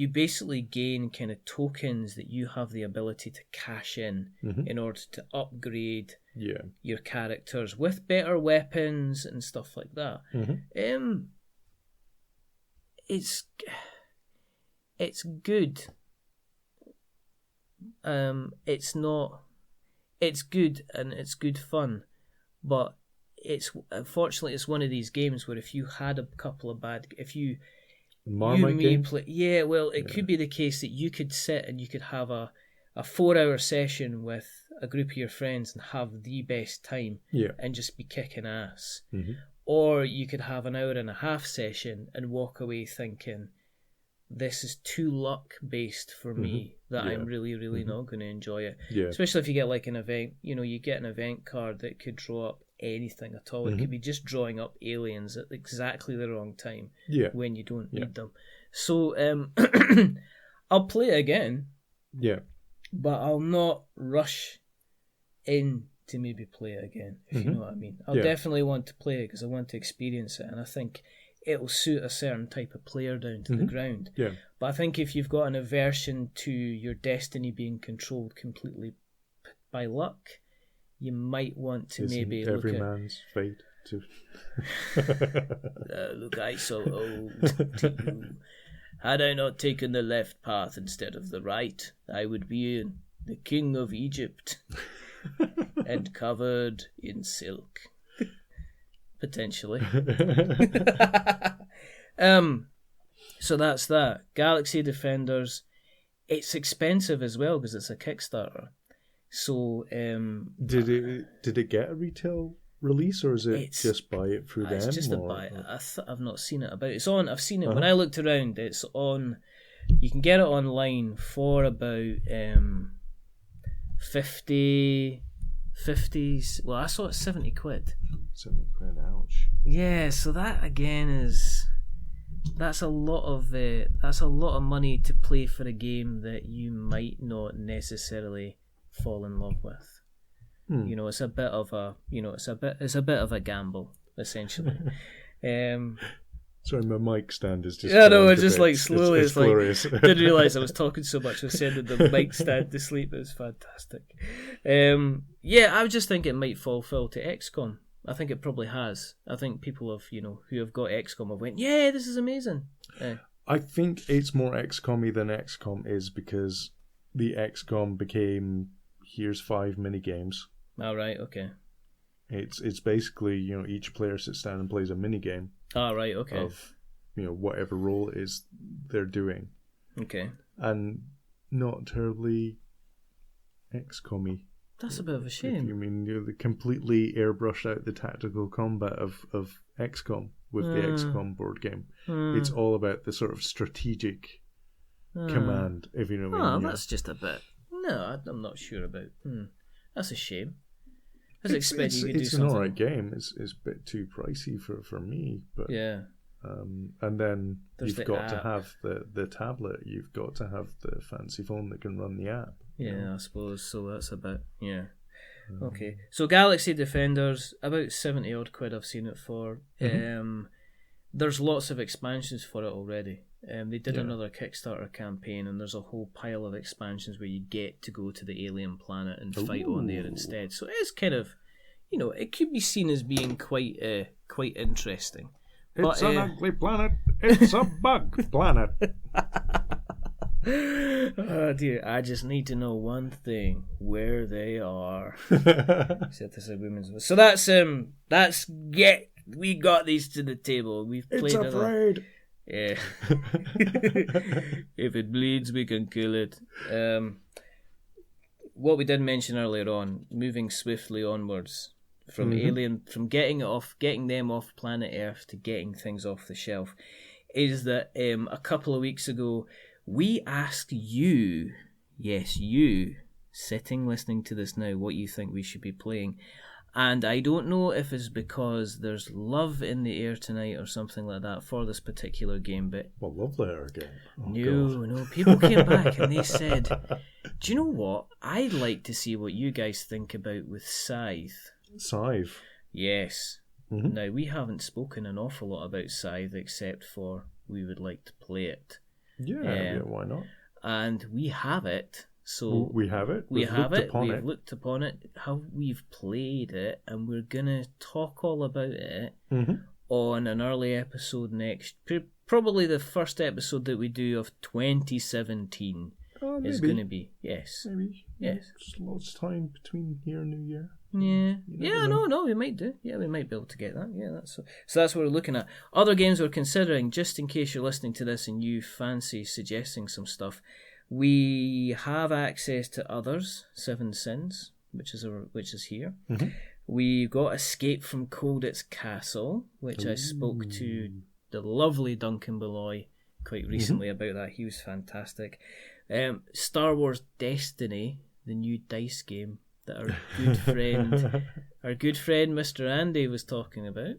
basically gain kind of tokens that you have the ability to cash in order to upgrade your characters with better weapons and stuff like that. It's good. It's good and it's good fun, but unfortunately it's one of these games where if you had a couple of it could be the case that you could sit and you could have a 4-hour session with a group of your friends and have the best time and just be kicking ass, or you could have an 1.5 hour session and walk away thinking, this is too luck based for me that I'm really, really not going to enjoy it. Especially if you get like an event, you get an event card that could draw up anything at all. It could be just drawing up aliens at exactly the wrong time when you don't need them. So I'll play it again. But I'll not rush in to maybe play it again, if you know what I mean. I'll definitely want to play it because I want to experience it, and I think it'll suit a certain type of player down to the ground. But I think if you've got an aversion to your destiny being controlled completely by luck, you might want to maybe every look man's fate to look, I so old to you. Had I not taken the left path instead of the right, I would be the king of Egypt. and covered in silk. Potentially. So that's that. Galaxy Defenders. It's expensive as well because it's a Kickstarter. So did it get a retail release, or is it just buy it through them? It's just a buy. I've not seen it about. It's on. I've seen it when I looked around. It's on. You can get it online for about 50s. Well, I saw it 70 quid. 70 quid, ouch. Yeah, so that again is that's a lot of money to play for a game that you might not necessarily fall in love with. You know, it's a bit of a gamble, essentially. Sorry, my mic stand is just... Yeah, no, it's just like slowly. It's glorious. Didn't realise I was talking so much. I was sending the mic stand to sleep. It was fantastic. Yeah, I was just thinking it might fall foul to XCOM. I think it probably has. I think people have, who have got XCOM have went, yeah, this is amazing. I think it's more XCOM-y than XCOM is because the XCOM became, here's 5 mini games. All right, okay. It's basically, each player sits down and plays a mini game. All right, okay. Of, whatever role it is they're doing. Okay. And not terribly XCOM-y. That's a bit of a shame. You mean they completely airbrushed out the tactical combat of XCOM with the XCOM board game. It's all about the sort of strategic command, if you know what I mean. That's just a bit... No, I'm not sure about... That's a shame. I was expecting you could do something. It's an alright game. It's a bit too pricey for me, but... Yeah. And then you've got to have the tablet. You've got to have the fancy phone that can run the app. Yeah, I suppose. So that's a bit, yeah. Okay. So Galaxy Defenders, about 70 odd quid I've seen it for. There's lots of expansions for it already. They did another Kickstarter campaign, and there's a whole pile of expansions where you get to go to the alien planet and fight on there instead. So it's kind of, it could be seen as being quite interesting. It's an ugly planet. It's a bug planet. Oh dear, I just need to know one thing: where they are. So that's we got these to the table. We've played it's afraid. Yeah. If it bleeds, we can kill it. What we did mention earlier on, moving swiftly onwards from Alien, from getting them off planet Earth to getting things off the shelf, is that a couple of weeks ago we asked you, yes, you, sitting listening to this now, what you think we should be playing. And I don't know if it's because there's love in the air tonight or something like that for this particular game, but... Well, love letter again. Oh, no, people came back and they said, do you know what? I'd like to see what you guys think about with Scythe. Scythe? Yes. Now, we haven't spoken an awful lot about Scythe except for we would like to play it. Yeah, why not? And we have it. So we have it. We've looked upon it, how we've played it, and we're gonna talk all about it on an early episode next. Probably the first episode that we do of 2017 is going to be maybe just lots of time between here and New Year. No, we might do. Yeah, we might be able to get that. Yeah, so that's what we're looking at. Other games we're considering, just in case you're listening to this and you fancy suggesting some stuff. We have access to Others, Seven Sins, which is here. We've got Escape from Colditz Castle, which I spoke to the lovely Duncan Beloy quite recently about that. He was fantastic. Star Wars Destiny, the new dice game that our good friend Mr. Andy was talking about.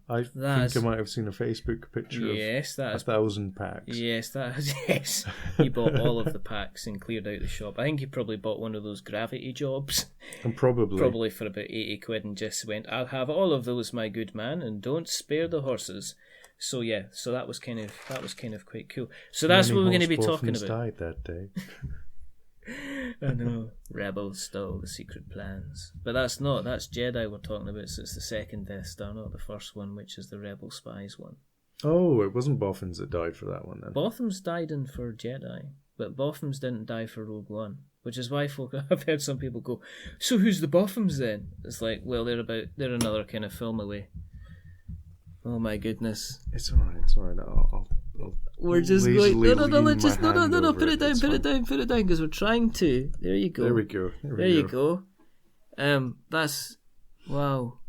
I think I might have seen a Facebook picture of 1,000 packs. Yes. He bought all of the packs and cleared out the shop. I think he probably bought one of those gravity jobs. And probably for about 80 quid and just went, I'll have all of those, my good man, and don't spare the horses. So that was kind of quite cool. So that's what we're going to be talking about. Died that day. I know. Rebels stole the secret plans. But that's Jedi we're talking about, so it's the second Death Star, not the first one, which is the Rebel Spies one. Oh, it wasn't Boffins that died for that one then. Bothams died in for Jedi, but Bothams didn't die for Rogue One. which is why I've heard some people go, so who's the Boffins then? It's like, well, they're another kind of film away. Oh my goodness. It's alright. I'll we're just going, no, put it down, because we're trying to. There you go. There we go. There you go. That's, wow.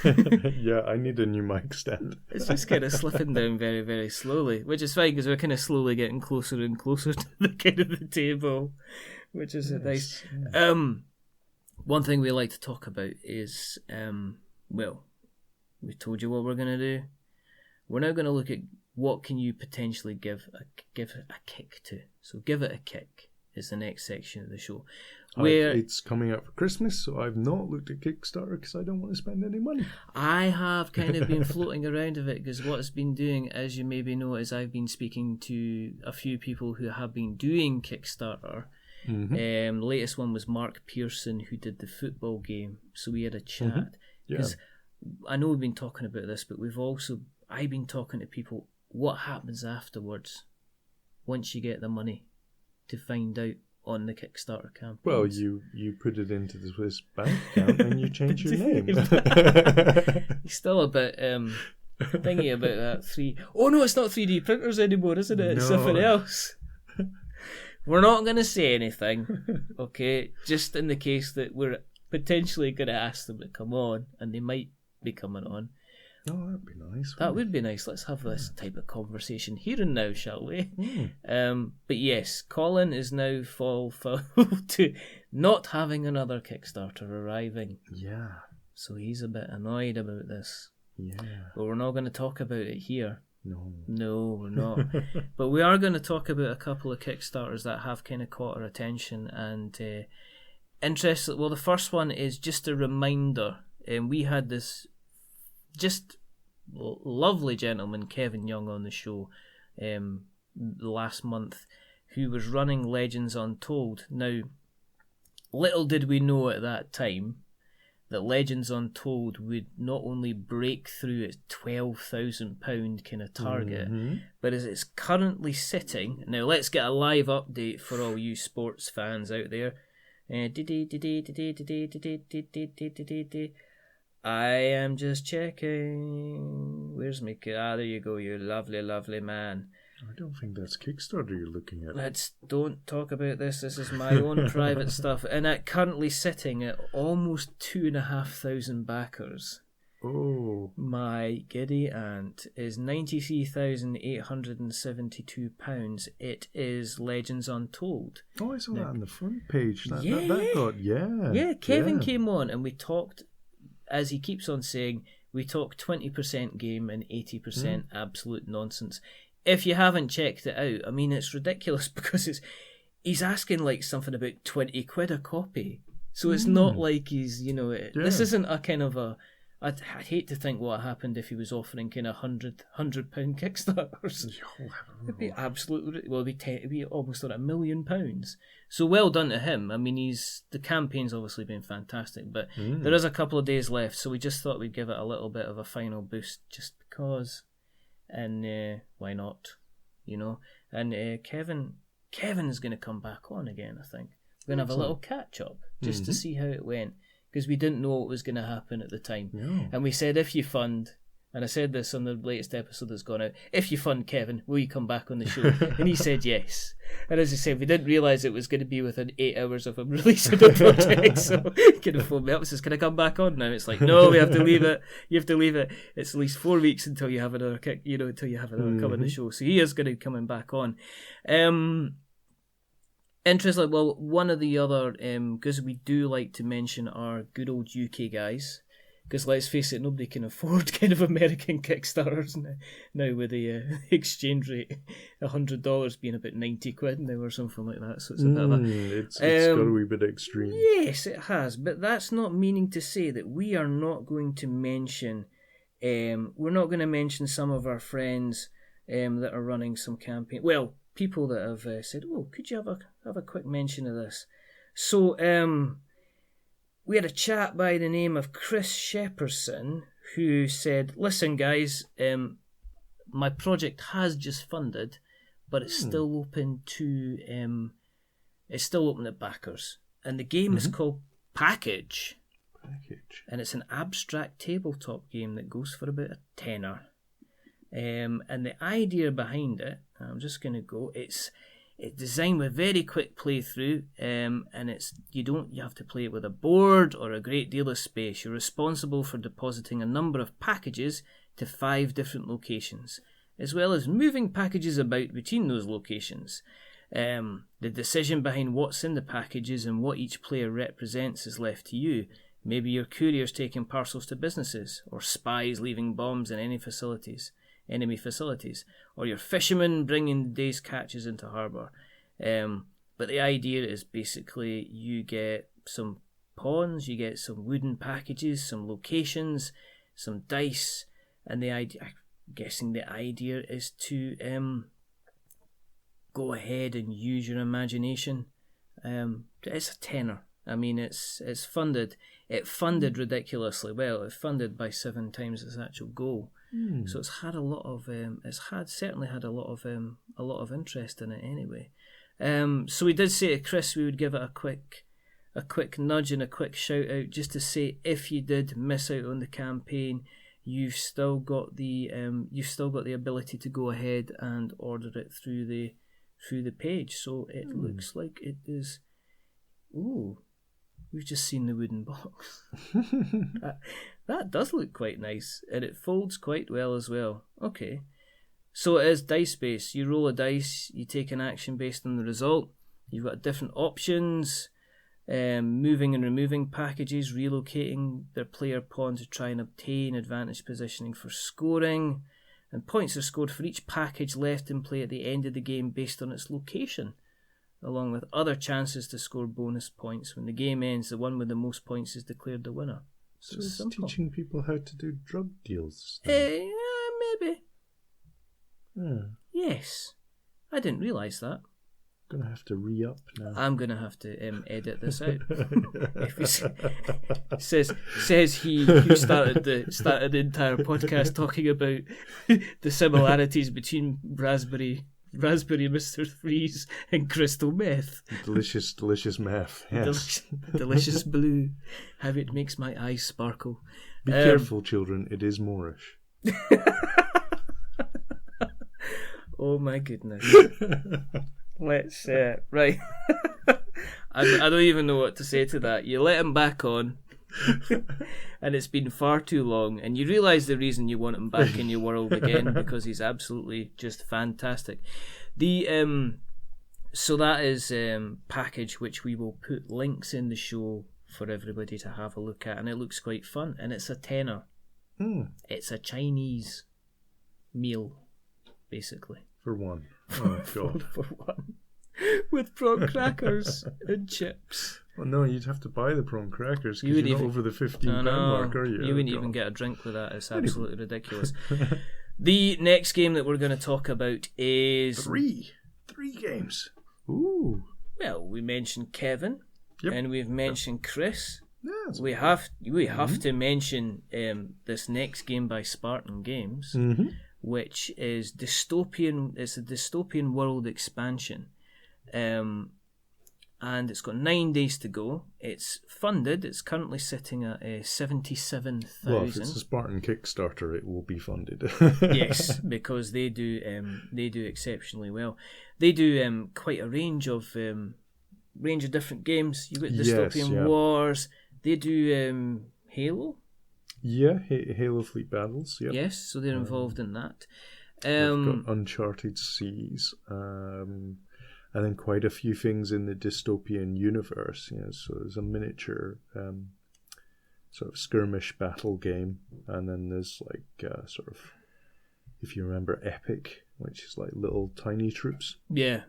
Yeah, I need a new mic stand. It's just kind of slipping down very, very slowly, which is fine because we're kind of slowly getting closer and closer to the kind of the table, which is nice. Yeah. One thing we like to talk about is, well, we told you what we're going to do. We're now going to look at what can you potentially give a kick to. So give it a kick is the next section of the show. Where it's coming up for Christmas, so I've not looked at Kickstarter because I don't want to spend any money. I have kind of been floating around of it because what it's been doing, as you maybe know, is I've been speaking to a few people who have been doing Kickstarter. Mm-hmm. The latest one was Mark Pearson, who did the football game. So we had a chat because I know we've been talking about this, but I've been talking to people. What happens afterwards once you get the money to find out on the Kickstarter campaign? Well, you put it into the Swiss bank account and you change your name. You're still a bit thingy about that Oh no, it's not 3D printers anymore, isn't it? It's something else. We're not going to say anything, okay? Just in the case that we're potentially going to ask them to come on, and they might be coming on. Oh, that'd be nice. That would be nice. Let's have this type of conversation here and now, shall we? But yes, Colin is now full to not having another Kickstarter arriving. Yeah. So he's a bit annoyed about this. Yeah. But we're not going to talk about it here. No, we're not. But we are going to talk about a couple of Kickstarters that have kind of caught our attention and interest. Well, the first one is just a reminder. We had this just lovely gentleman, Kevin Young, on the show last month, who was running Legends Untold. Now, little did we know at that time that Legends Untold would not only break through its £12,000 kind of target, but as it's currently sitting, now let's get a live update for all you sports fans out there. I am just checking. Where's my... there you go, you lovely, lovely man. I don't think that's Kickstarter you're looking at. Let's don't talk about this. This is my own private stuff. And it currently sitting at almost 2,500 backers. Oh. My giddy aunt is £93,872. It is Legends Untold. Oh, I saw that on the front page. Yeah, Kevin came on and we talked, as he keeps on saying, we talk 20% game and 80% absolute nonsense. If you haven't checked it out, I mean, it's ridiculous because he's asking like something about 20 quid a copy. So it's not like he's, this isn't a kind of a... I'd hate to think what happened if he was offering kind of £100 Kickstarters. It'd be absolutely... Well, it'd be almost like £1 million. So well done to him. I mean, the campaign's obviously been fantastic, but there is a couple of days left, so we just thought we'd give it a little bit of a final boost just because... And why not, And Kevin's going to come back on again, I think. We're going to have a little catch-up just to see how it went, because we didn't know what was going to happen at the time. No. And we said, if you fund, and I said this on the latest episode that's gone out, if you fund Kevin, will you come back on the show? And he said yes. And as I said, we didn't realise it was going to be within 8 hours of him releasing the project, so he kind of phoned me up and says, can I come back on now? It's like, no, we have to leave it. You have to leave it. It's at least 4 weeks until you have another kick, until you have another come on the show. So he is going to be coming back on. Interesting. Well, one of the other, because we do like to mention our good old UK guys, because let's face it, nobody can afford kind of American Kickstarters now with the exchange rate, $100 being about 90 quid now or something like that. So it's a bit of a... It's got a wee bit extreme. Yes, it has. But that's not meaning to say that we are not going to mention... we're not going to mention some of our friends that are running some campaign. Well, people that have said, oh, could you have a quick mention of this? So... we had a chat by the name of Chris Shepperson who said, listen guys, my project has just funded, but it's still open to It's still open to backers. And the game is called Package. And it's an abstract tabletop game that goes for about a tenner. And the idea behind it, I'm just going to go, it's designed with very quick playthrough, and you have to play it with a board or a great deal of space. You're responsible for depositing a number of packages to 5 different locations, as well as moving packages about between those locations. The decision behind what's in the packages and what each player represents is left to you. Maybe your couriers taking parcels to businesses, or spies leaving bombs in enemy facilities, or your fishermen bringing the day's catches into harbour. But the idea is basically you get some pawns, you get some wooden packages, some locations, some dice, and I'm guessing the idea is to go ahead and use your imagination. It's a tenner. I mean, it's funded. It funded ridiculously well. It funded by 7 times its actual goal. So it's had a lot of certainly had a lot of interest in it anyway. So we did say to Chris we would give it a quick nudge and a quick shout out, just to say if you did miss out on the campaign, you've still got the ability to go ahead and order it through the page. So it looks like it is. Ooh, we've just seen the wooden box. That does look quite nice, and it folds quite well as well. Okay, so it is dice based. You roll a dice, you take an action based on the result. You've got different options, moving and removing packages, relocating their player pawn to try and obtain advantage positioning for scoring, and points are scored for each package left in play at the end of the game based on its location, along with other chances to score bonus points. When the game ends, the one with the most points is declared the winner. So it's teaching people how to do drug deals. Maybe. Yeah. Yes. I didn't realise that. I'm going to have to re-up now. I'm going to have to edit this out. says he who started the entire podcast talking about the similarities between raspberry Mr Freeze and crystal meth. Delicious meth. Yes. Delicious blue. How it makes my eyes sparkle. Be careful, children. It is Moorish. Oh my goodness. Let's right. I don't even know what to say to that. You let him back on. And it's been far too long, and you realise the reason you want him back in your world again, because he's absolutely just fantastic. So that is Package, which we will put links in the show for everybody to have a look at, and it looks quite fun, and it's a tenner. It's a Chinese meal, basically. For one. Oh, God. for one. With prawn crackers and chips. Well, no, you'd have to buy the prawn crackers because you're not over the £15 mark, are you? You wouldn't even get a drink with that. It's absolutely ridiculous. The next game that we're going to talk about is... Three games. Ooh. Well, we mentioned Kevin, and we've mentioned Chris. Yeah, we have to mention this next game by Spartan Games, which is dystopian. It's a dystopian world expansion. And it's got 9 days to go. It's funded. It's currently sitting at 77,000. Well, if it's a Spartan Kickstarter, it will be funded. Yes, because they do exceptionally well. They do quite a range of different games. You've got Dystopian Wars. They do Halo. Yeah, Halo Fleet Battles. Yep. Yes, so they're involved in that. They've got Uncharted Seas. And then quite a few things in the dystopian universe. So there's a miniature sort of skirmish battle game, and then there's like sort of, if you remember, Epic, which is like little tiny troops. Yeah,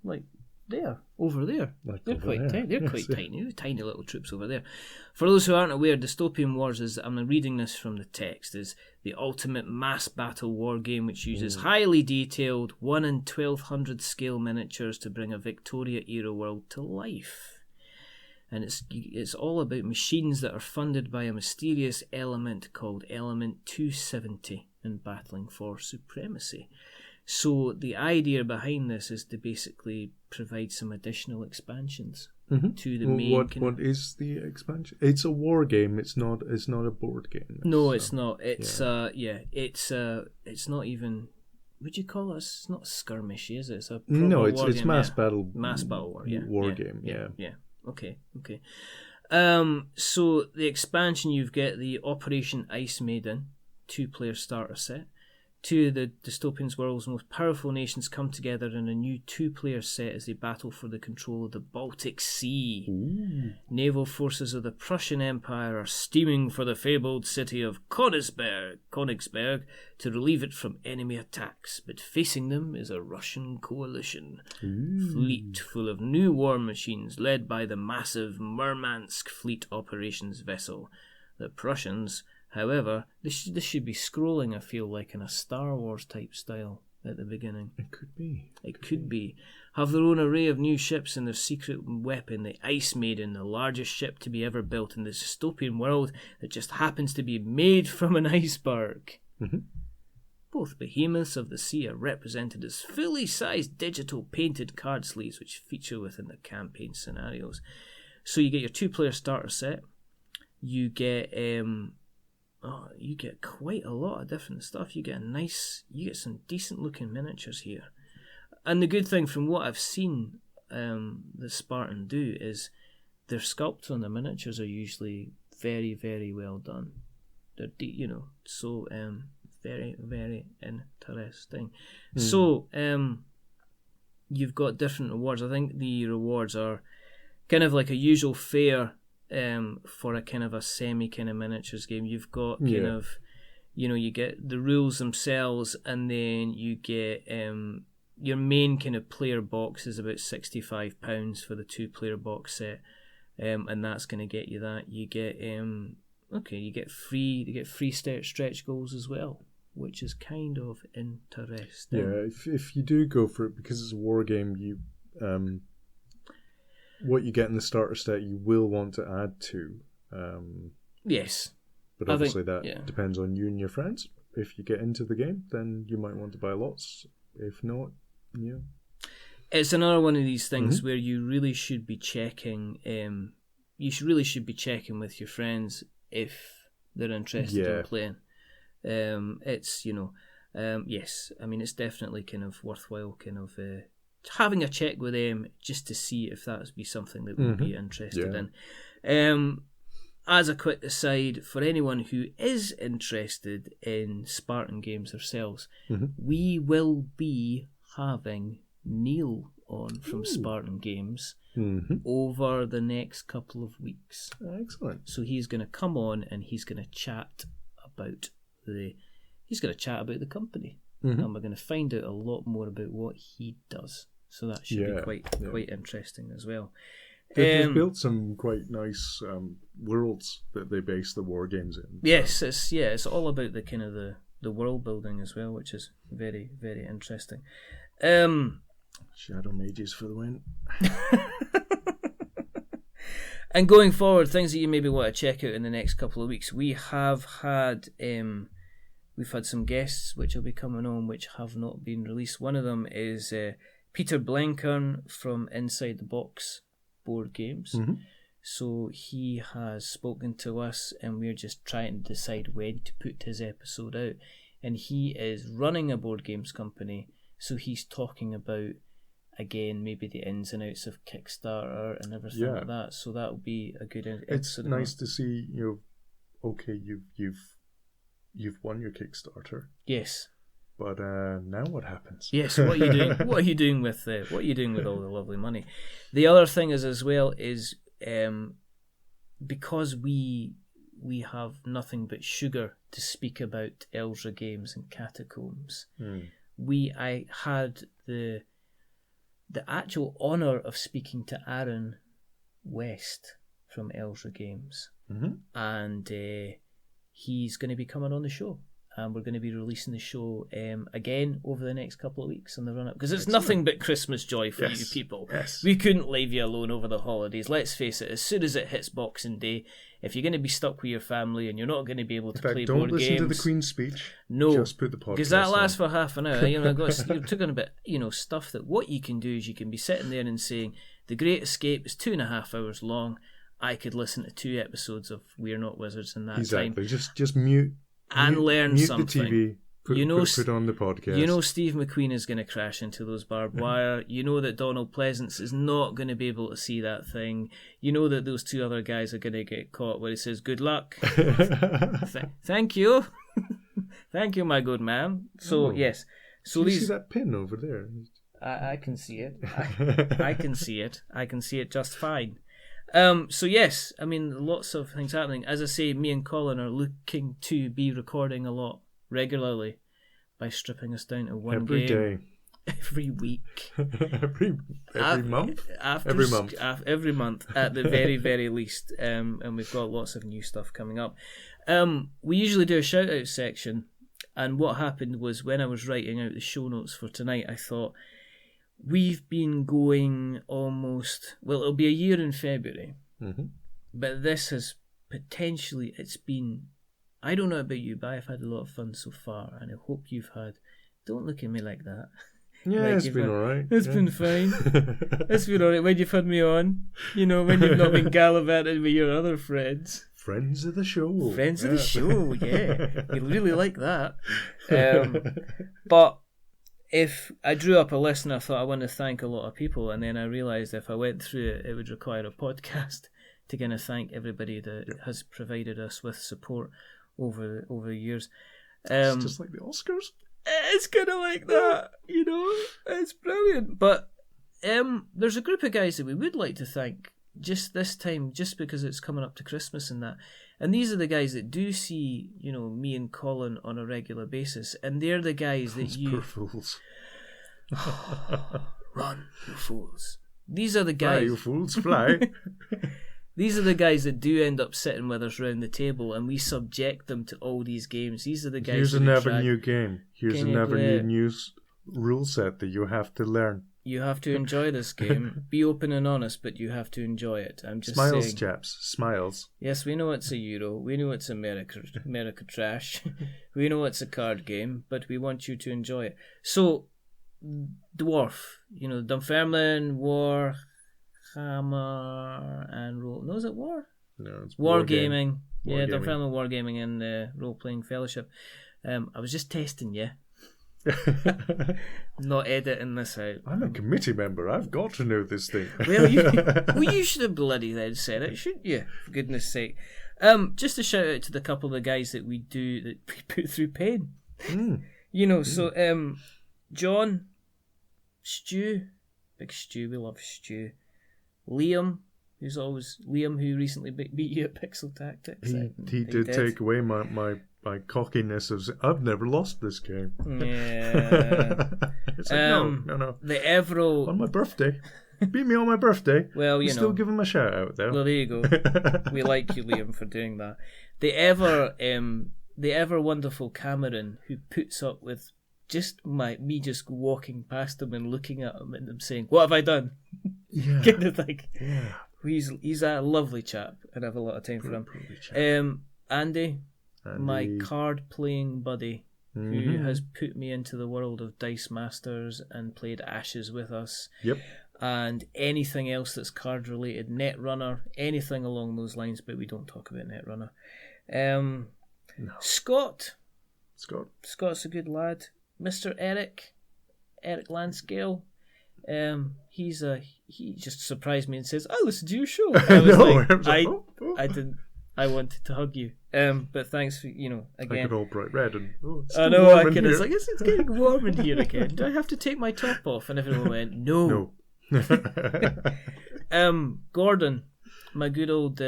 like there, over there. Like they're quite tiny. They're quite tiny. Tiny little troops over there. For those who aren't aware, Dystopian Wars is, I'm reading this from the text, is the ultimate mass battle war game which uses highly detailed 1 in 1200 scale miniatures to bring a Victoria-era world to life. And it's all about machines that are funded by a mysterious element called Element 270 and battling for supremacy. So the idea behind this is to basically provide some additional expansions to the main. What is the expansion? It's a war game. It's not a board game. No, it's not. It's it's not even. Would you call it? It's not skirmishy, is it? It's a no. It's game, mass battle. Mass battle war. Yeah. War game. Yeah. Okay. So the expansion, you've got the Operation Ice Maiden 2-player starter set. Two of the dystopian's world's most powerful nations come together in a new 2-player set as they battle for the control of the Baltic Sea. Ooh. Naval forces of the Prussian Empire are steaming for the fabled city of Königsberg to relieve it from enemy attacks, but facing them is a Russian coalition. Fleet full of new war machines led by the massive Murmansk Fleet Operations vessel. The Prussians, however, this should be scrolling, I feel like, in a Star Wars type style at the beginning. It could be. It could be. Have their own array of new ships and their secret weapon, the Ice Maiden, the largest ship to be ever built in the dystopian world that just happens to be made from an iceberg. Both behemoths of the sea are represented as fully sized digital painted card sleeves which feature within the campaign scenarios. So you get your 2-player starter set. You get you get quite a lot of different stuff. You get some decent looking miniatures here. And the good thing from what I've seen the Spartan do is their sculpts on the miniatures are usually very, very well done. They're so very, very interesting. So you've got different rewards. I think the rewards are kind of like a usual fare for a kind of a semi kind of miniatures game. You've got kind of, you get the rules themselves, and then you get your main kind of player box is about £65 for the 2-player box set, and that's going to get you that. You get you get free stretch goals as well, which is kind of interesting. Yeah, if you do go for it, because it's a war game, you what you get in the starter set you will want to add to. Yes. But obviously that depends on you and your friends. If you get into the game, then you might want to buy lots. If not, yeah. It's another one of these things where you really should be checking. Really should be checking with your friends if they're interested in playing. It's yes. I mean, it's definitely kind of worthwhile. Kind of having a check with them just to see if that would be something that we'd be interested in. As a quick aside, for anyone who is interested in Spartan games themselves, we will be having Neil on from Spartan Games over the next couple of weeks. Excellent. So he's going to come on and he's going to chat about the company, and we're going to find out a lot more about what he does. So that should be quite interesting as well. They've built some quite nice worlds that they base the war games in. Yes, it's all about the kind of the world building as well, which is very, very interesting. Shadow Mages for the win. And going forward, things that you maybe want to check out in the next couple of weeks, we've had some guests which will be coming on which have not been released. One of them is Peter Blenkern from Inside the Box Board Games. So he has spoken to us and we're just trying to decide when to put his episode out. And he is running a board games company, so he's talking about, again, maybe the ins and outs of Kickstarter and everything like that. So that will be a good episode. It's nice to see, okay, you've won your Kickstarter. Yes. But now what happens? Yes, what are you doing? What are you doing with all the lovely money? The other thing is as well is because we have nothing but sugar to speak about Eldra Games and Catacombs. I had the actual honour of speaking to Aaron West from Eldra Games, and he's going to be coming on the show. and we're going to be releasing the show again over the next couple of weeks on the run-up, because it's nothing but Christmas joy for you people. Yes. We couldn't leave you alone over the holidays. Let's face it, as soon as it hits Boxing Day, if you're going to be stuck with your family and you're not going to be able to play board games... don't listen to the Queen's speech. No. Just put the podcast because that lasts on. for half an hour. You're talking about, stuff that what you can do is you can be sitting there and saying, The Great Escape is 2.5 hours long. I could listen to 2 episodes of We're Not Wizards in that time. Exactly. Just mute and learn mute something. The TV. Put on the podcast. Steve McQueen is going to crash into those barbed wire. You know that Donald Pleasance is not going to be able to see that thing. You know that those 2 other guys are going to get caught where he says, "Good luck." Thank you. Thank you, my good man. So, yes. So do you see that pin over there? I can see it. I can see it. I can see it just fine. So yes, I mean, lots of things happening. As I say, me and Colin are looking to be recording a lot regularly by stripping us down to one every game. Day. Every week. every month? Every month. Every month, at the very, very least. And we've got lots of new stuff coming up. We usually do a shout-out section, and what happened was when I was writing out the show notes for tonight, I thought, we've been going almost... Well, it'll be a year in February. Mm-hmm. But this has potentially... It's been... I don't know about you, but I've had a lot of fun so far, and I hope you've had... Don't look at me like that. Yeah, like it's been alright. It's been fine. It's been alright when you've had me on. When you've not been gallivanting with your other friends. Friends of the show. Friends of the show, yeah. We really like that. But if I drew up a list and I thought I want to thank a lot of people, and then I realised if I went through it, it would require a podcast to kind of thank everybody that has provided us with support over the years. It's just like the Oscars. It's kind of like that, It's brilliant. But there's a group of guys that we would like to thank just this time, just because it's coming up to Christmas and that. And these are the guys that do see, me and Colin on a regular basis. And they're the guys that Those poor fools. Run, you fools. These are the guys... Fly, you fools, fly. These are the guys that do end up sitting with us round the table, and we subject them to all these games. These are the guys. Here's another new game. Here's another new rule set that you have to learn. You have to enjoy this game. Be open and honest, but you have to enjoy it. I'm just Smiles, saying. chaps. Smiles. Yes, we know it's a Euro. We know it's America trash. We know it's a card game, but we want you to enjoy it. So, Dwarf, Dunfermline, War, Hammer, and Roll. No, is it War? No, it's Wargaming. Yeah, Dunfermline Wargaming and Role Playing Fellowship. I was just testing you. Not editing this out. I'm a committee member. I've got to know this thing. Well, you should have bloody then said it, shouldn't you? For goodness sake. Just a shout out to the couple of the guys that we put through pain. So John, Stu, big Stu, we love Stu. Liam, who recently beat you at Pixel Tactics. He did take away my cockiness of I've never lost this game. Yeah. It's like, no. The Evero on my birthday. Beat me on my birthday. Well, still give him a shout out there. Well, there you go. We like you, Liam, for doing that. The ever wonderful Cameron, who puts up with just me just walking past him and looking at him and him saying, "What have I done?" Yeah. Kind of thing. Yeah. He's a lovely chap, and I have a lot of time for him. Andy, my card-playing buddy, who has put me into the world of Dice Masters and played Ashes with us. Yep. And anything else that's card-related, Netrunner, anything along those lines, but we don't talk about Netrunner. No. Scott's a good lad. Mr. Eric Lanscale. He just surprised me and says, "I listened to your show." I didn't. I wanted to hug you. But thanks for again. I got all bright red and it's I know. I can. It's like it's getting warm in here again. Do I have to take my top off? And everyone went, "No." Gordon, my good old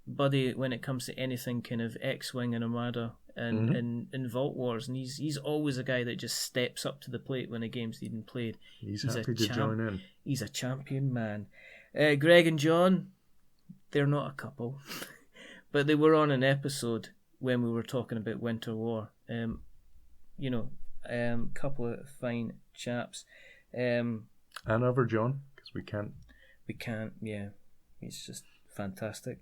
buddy, when it comes to anything kind of X-Wing and Armada and in Vault Wars, and he's always a guy that just steps up to the plate when a game's even played. He's happy to join in. He's a champion man. Greg and John, they're not a couple, but they were on an episode when we were talking about Winter War, Couple of fine chaps. And over John, because we can't. We can't, yeah. He's just fantastic.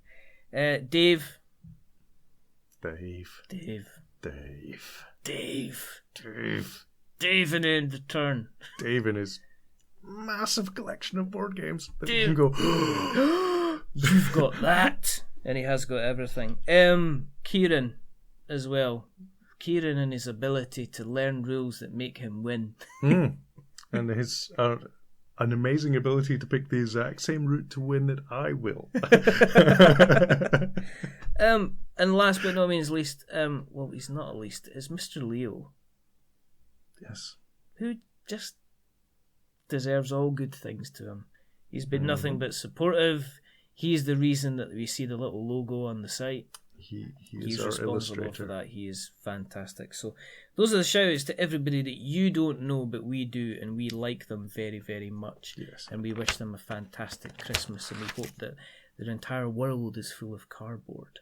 Dave. Dave and in the turn. Dave and his massive collection of board games that you can go, you've got that. And he has got everything. Kieran as well. Kieran and his ability to learn rules that make him win. And his an amazing ability to pick the exact same route to win that I will. And last but not least, well, he's not least, is Mr. Leo. Yes. Who just deserves all good things to him. He's been nothing but supportive. He's the reason that we see the little logo on the site. He's our responsible illustrator for that. He is fantastic. So those are the shout outs to everybody that you don't know but we do, and we like them very, very much. Yes. And we wish them a fantastic Christmas, and we hope that their entire world is full of cardboard.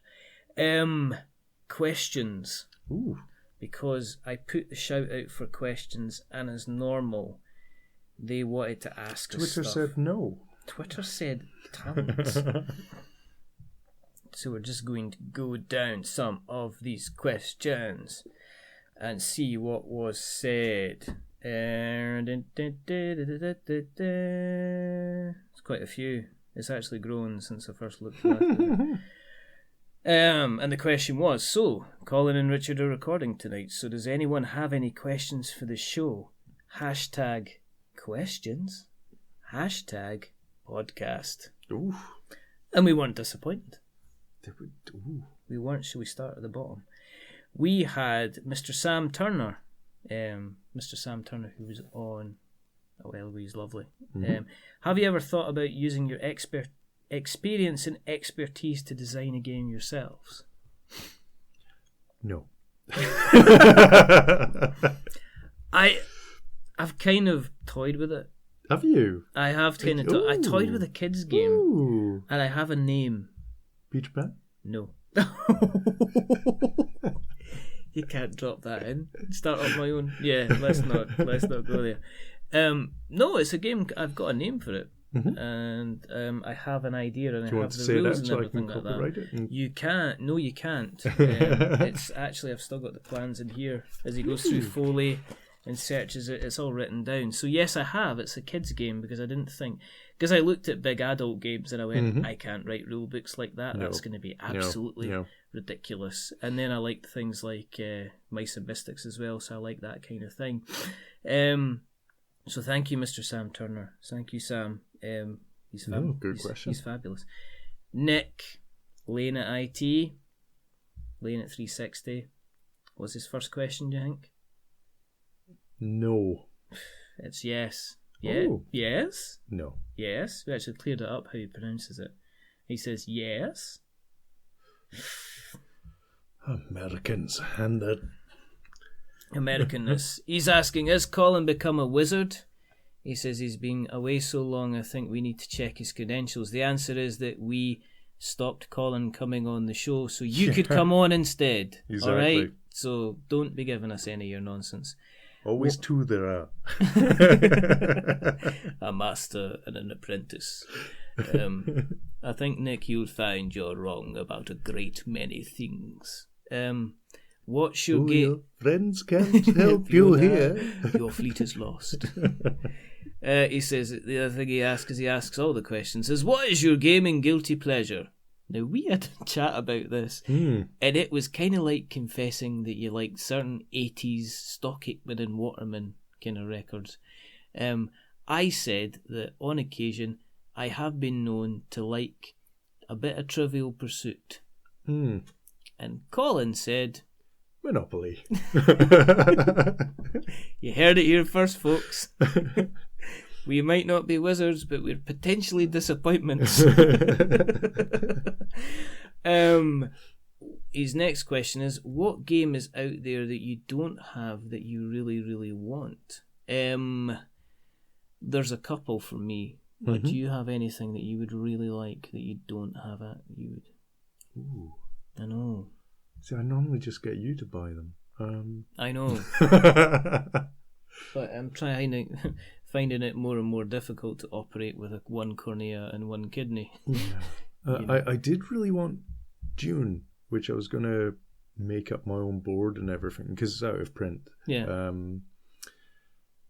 Questions. Ooh. Because I put the shout out for questions, and as normal, they wanted to ask us Twitter stuff. said no. Twitter said talents. So we're just going to go down some of these questions and see what was said. It's quite a few. It's actually grown since I first looked at it. And the question was, so, Colin and Richard are recording tonight, so does anyone have any questions for the show? Hashtag questions. Hashtag podcast. Ooh. And we weren't disappointed. Ooh. We weren't. Shall we start at the bottom? We had Mr. Sam Turner. Mr. Sam Turner, who was on Eloise Lovely. Mm-hmm. Have you ever thought about using your experience and expertise to design a game yourselves? No. I've kind of toyed with it. Have you? I have kind of. I toyed with a kids game. Ooh. And I have a name. Peter Pan? No. You can't drop that in. Start up my own. Yeah, let's not go there. No, it's a game. I've got a name for it, and I have an idea, and I have the rules and everything like that. You can't. No, you can't. It's actually, I've still got the plans in here as he goes through Foley and searches it. It's all written down. So yes, I have. It's a kids game because I didn't think. Because I looked at big adult games and I went, I can't write rule books like that. No. That's going to be absolutely ridiculous. And then I liked things like Mice and Mystics as well, so I like that kind of thing. So thank you, Mr. Sam Turner. Thank you, Sam. He's fabulous. Good question. He's fabulous. Nick, Lane at IT, Lane at 360. What's his first question, do you think? No. It's yes. Yeah. Oh. Yes. No. Yes. We actually cleared it up how he pronounces it. He says yes. Americans and that. Americanness. He's asking, has Colin become a wizard? He says he's been away so long, I think we need to check his credentials. The answer is that we stopped Colin coming on the show, so you could come on instead. Exactly. All right? So don't be giving us any of your nonsense. Always two there are. A master and an apprentice. I think, Nick, you'll find you're wrong about a great many things. What's your game? Your friends can't help you here. Your fleet is lost. He says the other thing he asks all the questions is, what is your gaming guilty pleasure? Now, we had a chat about this, and it was kind of like confessing that you liked certain 80s Stock Aitken and Waterman kind of records. I said that on occasion I have been known to like a bit of Trivial Pursuit. And Colin said, Monopoly. You heard it here first, folks. We might not be wizards, but we're potentially disappointments. His next question is, what game is out there that you don't have that you really, really want? There's a couple for me, but do you have anything that you would really like that you don't have? You would. Ooh. I know. See, I normally just get you to buy them. I know. But I'm finding it more and more difficult to operate with one cornea and one kidney. Yeah. I did really want Dune, which I was going to make up my own board and everything because it's out of print. Yeah.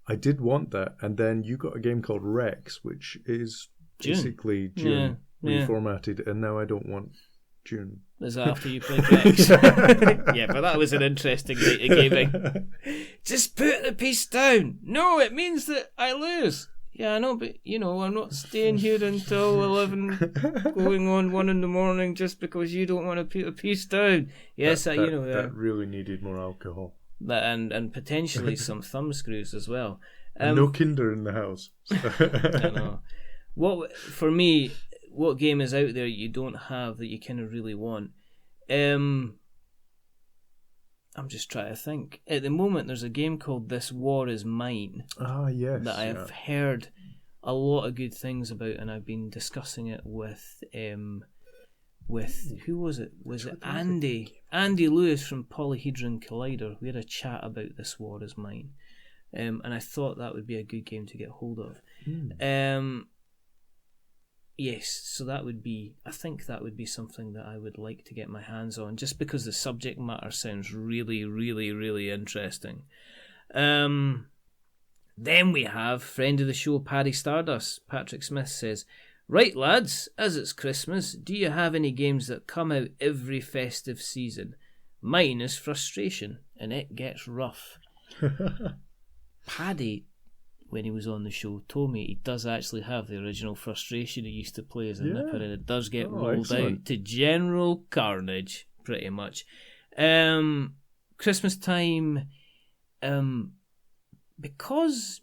I did want that, and then you got a game called Rex, which is basically Dune reformatted, and now I don't want Dune. Is that after you played Rex? Yeah, but that was an interesting night of gaming. Just put the piece down. No, it means that I lose. Yeah, I know, but I'm not staying here until 11, going on 1 a.m. just because you don't want to put a piece down. Yes, that really needed more alcohol. That and potentially some thumb screws as well. And no Kinder in the house. I know. For me, what game is out there you don't have that you kind of really want? I'm just trying to think. At the moment, there's a game called This War Is Mine. Ah, yes. That I have heard a lot of good things about, and I've been discussing it with who was it? Was it Andy? Andy Lewis from Polyhedron Collider. We had a chat about This War Is Mine. And I thought that would be a good game to get hold of. Yes, so I think that would be something that I would like to get my hands on, just because the subject matter sounds really, really, really interesting. Then we have friend of the show, Paddy Stardust. Patrick Smith says, "Right, lads, as it's Christmas, do you have any games that come out every festive season? Mine is Frustration, and it gets rough." Paddy, when he was on the show, told me he does actually have the original Frustration he used to play as a nipper, and it does get rolled out to general carnage, pretty much. Christmas time, because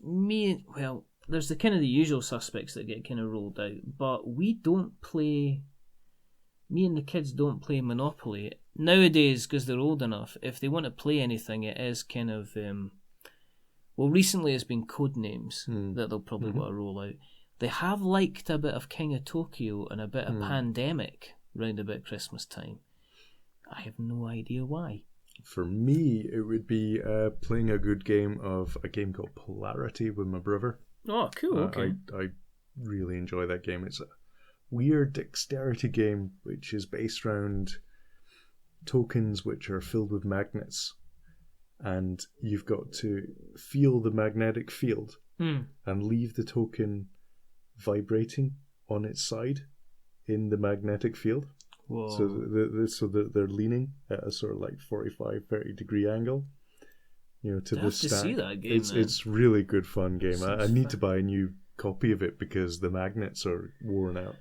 there's the kind of the usual suspects that get kind of rolled out, but me and the kids don't play Monopoly. Nowadays, because they're old enough, if they want to play anything, it is kind of... recently it's been Codenames that they'll probably want to roll out. They have liked a bit of King of Tokyo and a bit of Pandemic round about Christmas time. I have no idea why. For me, it would be playing a good game of a game called Polarity with my brother. Oh, cool, okay. I really enjoy that game. It's a weird dexterity game which is based around tokens which are filled with magnets. And you've got to feel the magnetic field and leave the token vibrating on its side in the magnetic field. Whoa. So that they're leaning at a sort of like 45-30 degree angle, to the stack. See that game, it's really good fun game. I need to buy a new copy of it because the magnets are worn out.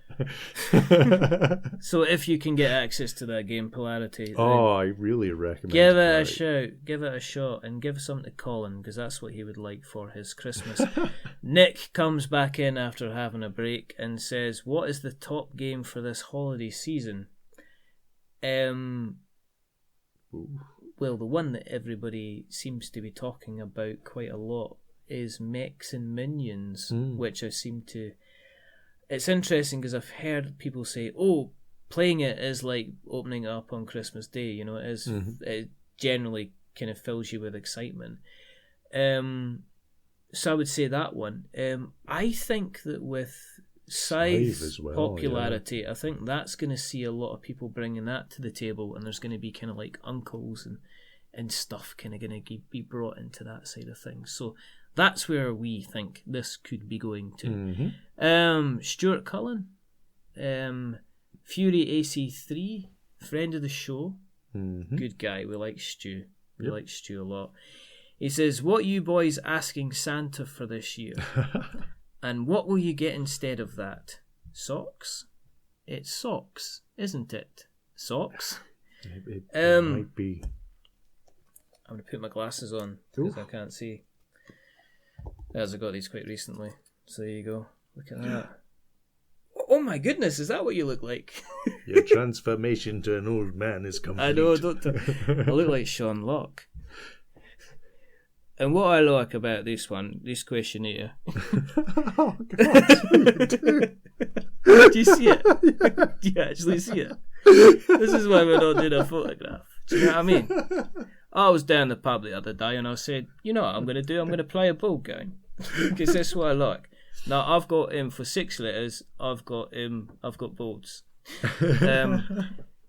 So if you can get access to that game, Polarity, I really recommend give it a shout, give it a shot, and give something to Colin, because that's what he would like for his Christmas. Nick comes back in after having a break and says, "What is the top game for this holiday season?" Well, the one that everybody seems to be talking about quite a lot is Mechs and Minions, which I seem to... It's interesting because I've heard people say, playing it is like opening it up on Christmas Day, it is. It generally kind of fills you with excitement. So I would say that one. I think that with Scythe's popularity, I think that's going to see a lot of people bringing that to the table, and there's going to be kind of like uncles and stuff kind of going to be brought into that side of things. So that's where we think this could be going to. Stuart Cullen, Fury AC3, friend of the show, good guy. We like Stu. We like Stu a lot. He says, "What are you boys asking Santa for this year? And what will you get instead of that? Socks? It's socks, isn't it? Socks?" It might be. I'm going to put my glasses on because I can't see. As I got these quite recently. So there you go. Look at that. Oh my goodness, is that what you look like? Your transformation to an old man is complete. I know, I look like Sean Locke. And what I like about this questionnaire... Oh, God. Do you see it? Do you actually see it? This is why we're not doing a photograph. Do you know what I mean? I was down the pub the other day and I said, you know what I'm going to do? I'm going to play a board game because that's what I like. Now I've got for 6 letters. I've got boards.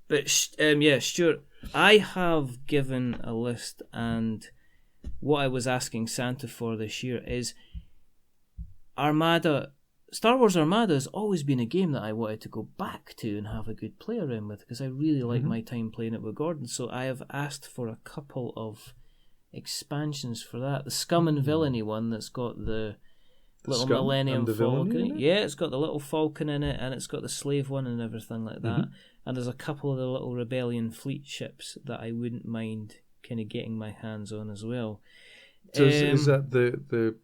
But Stuart, I have given a list, and what I was asking Santa for this year is Armada. Star Wars Armada has always been a game that I wanted to go back to and have a good play around with because I really like my time playing it with Gordon. So I have asked for a couple of expansions for that. The Scum and Villainy one that's got the little Millennium Falcon. Yeah, it's got the little Falcon in it, and it's got the Slave one and everything like that. And there's a couple of the little Rebellion fleet ships that I wouldn't mind kind of getting my hands on as well. So is that the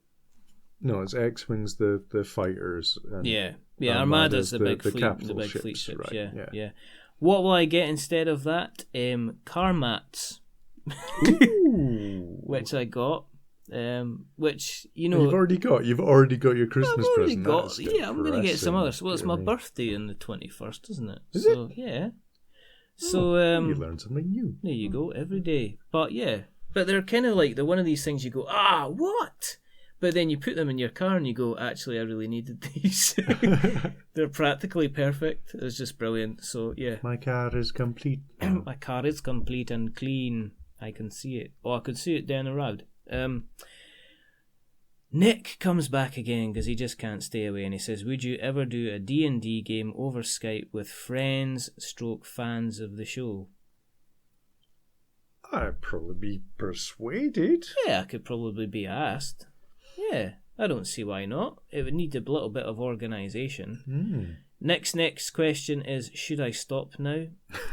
no, it's X-Wings, the fighters. And Armada's the big fleet, capital the big ships, fleet ships. right, Yeah. What will I get instead of that? Car mats, which I got. Which you've already got your Christmas present. I'm going to get some others. Well, it's my birthday on the 21st, isn't it? Is it? Yeah. So you learn something new. There you go, every day. But they're kind of like one of these things you go, what? But then you put them in your car and you go, actually, I really needed these. They're practically perfect. It's just brilliant. So, yeah. My car is complete. My car is complete and clean. I can see it. I could see it down the road. Nick comes back again because he just can't stay away, and he says, would you ever do a D&D game over Skype with friends / fans of the show? I'd probably be persuaded. Yeah, I could probably be asked. Yeah, I don't see why not. It would need a little bit of organisation. Next question is, should I stop now?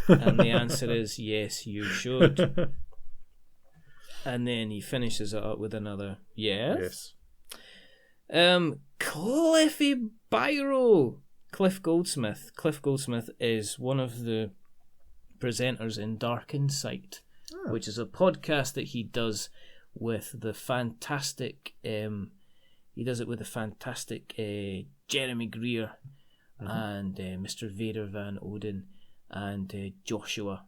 And the answer is yes, you should. And then he finishes it up with another yes. Cliffy Biro. Cliff Goldsmith. Cliff Goldsmith is one of the presenters in Dark Insight, which is a podcast that he does with the fantastic Jeremy Greer and Mr Vader Van Oden and Joshua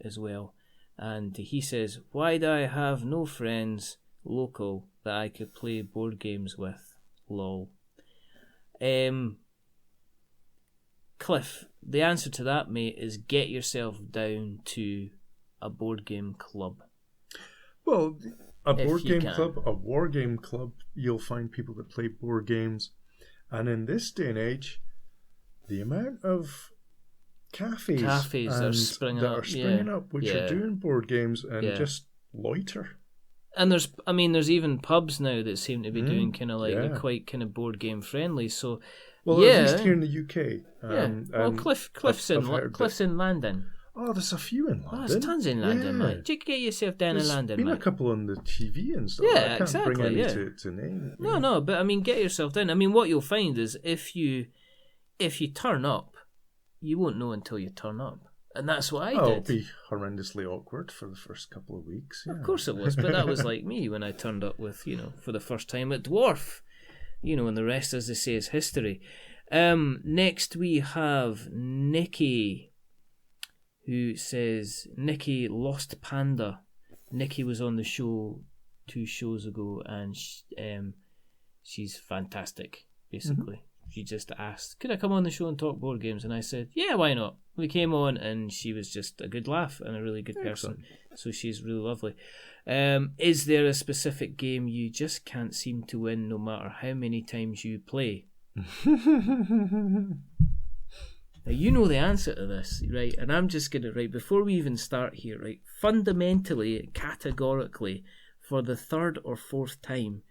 as well. And he says, why do I have no friends local that I could play board games with? Lol. Cliff, the answer to that, mate, is get yourself down to a board game club. Well, a board game club, a war game club, you'll find people that play board games. And in this day and age, the amount of cafes that are springing up, which are doing board games and just loiter. And there's even pubs now that seem to be doing kind of like they're quite kind of board game friendly. So, at least here in the UK. Cliff's in London. Oh, there's a few in London. Oh, there's tons in London, mate. You can get yourself down in London, mate. There's been a couple on the TV and stuff. Yeah, I can't bring any to name. No, but I mean, get yourself down. I mean, what you'll find is if you turn up, you won't know until you turn up. And that's what I did. It'll be horrendously awkward for the first couple of weeks. Yeah. Of course it was, but that was like me when I turned up with, for the first time at DWARF. And the rest, as they say, is history. Next we have Nikki, who says, Nikki Lost Panda. Nikki was on the show 2 shows ago, and she's fantastic, basically. She just asked, could I come on the show and talk board games? And I said, yeah, why not? We came on, and she was just a good laugh and a really good person. So she's really lovely. Is there a specific game you just can't seem to win no matter how many times you play? Now, you know the answer to this, right? And I'm just going to, right, before we even start here, right, fundamentally, categorically, for the 3rd or 4th time,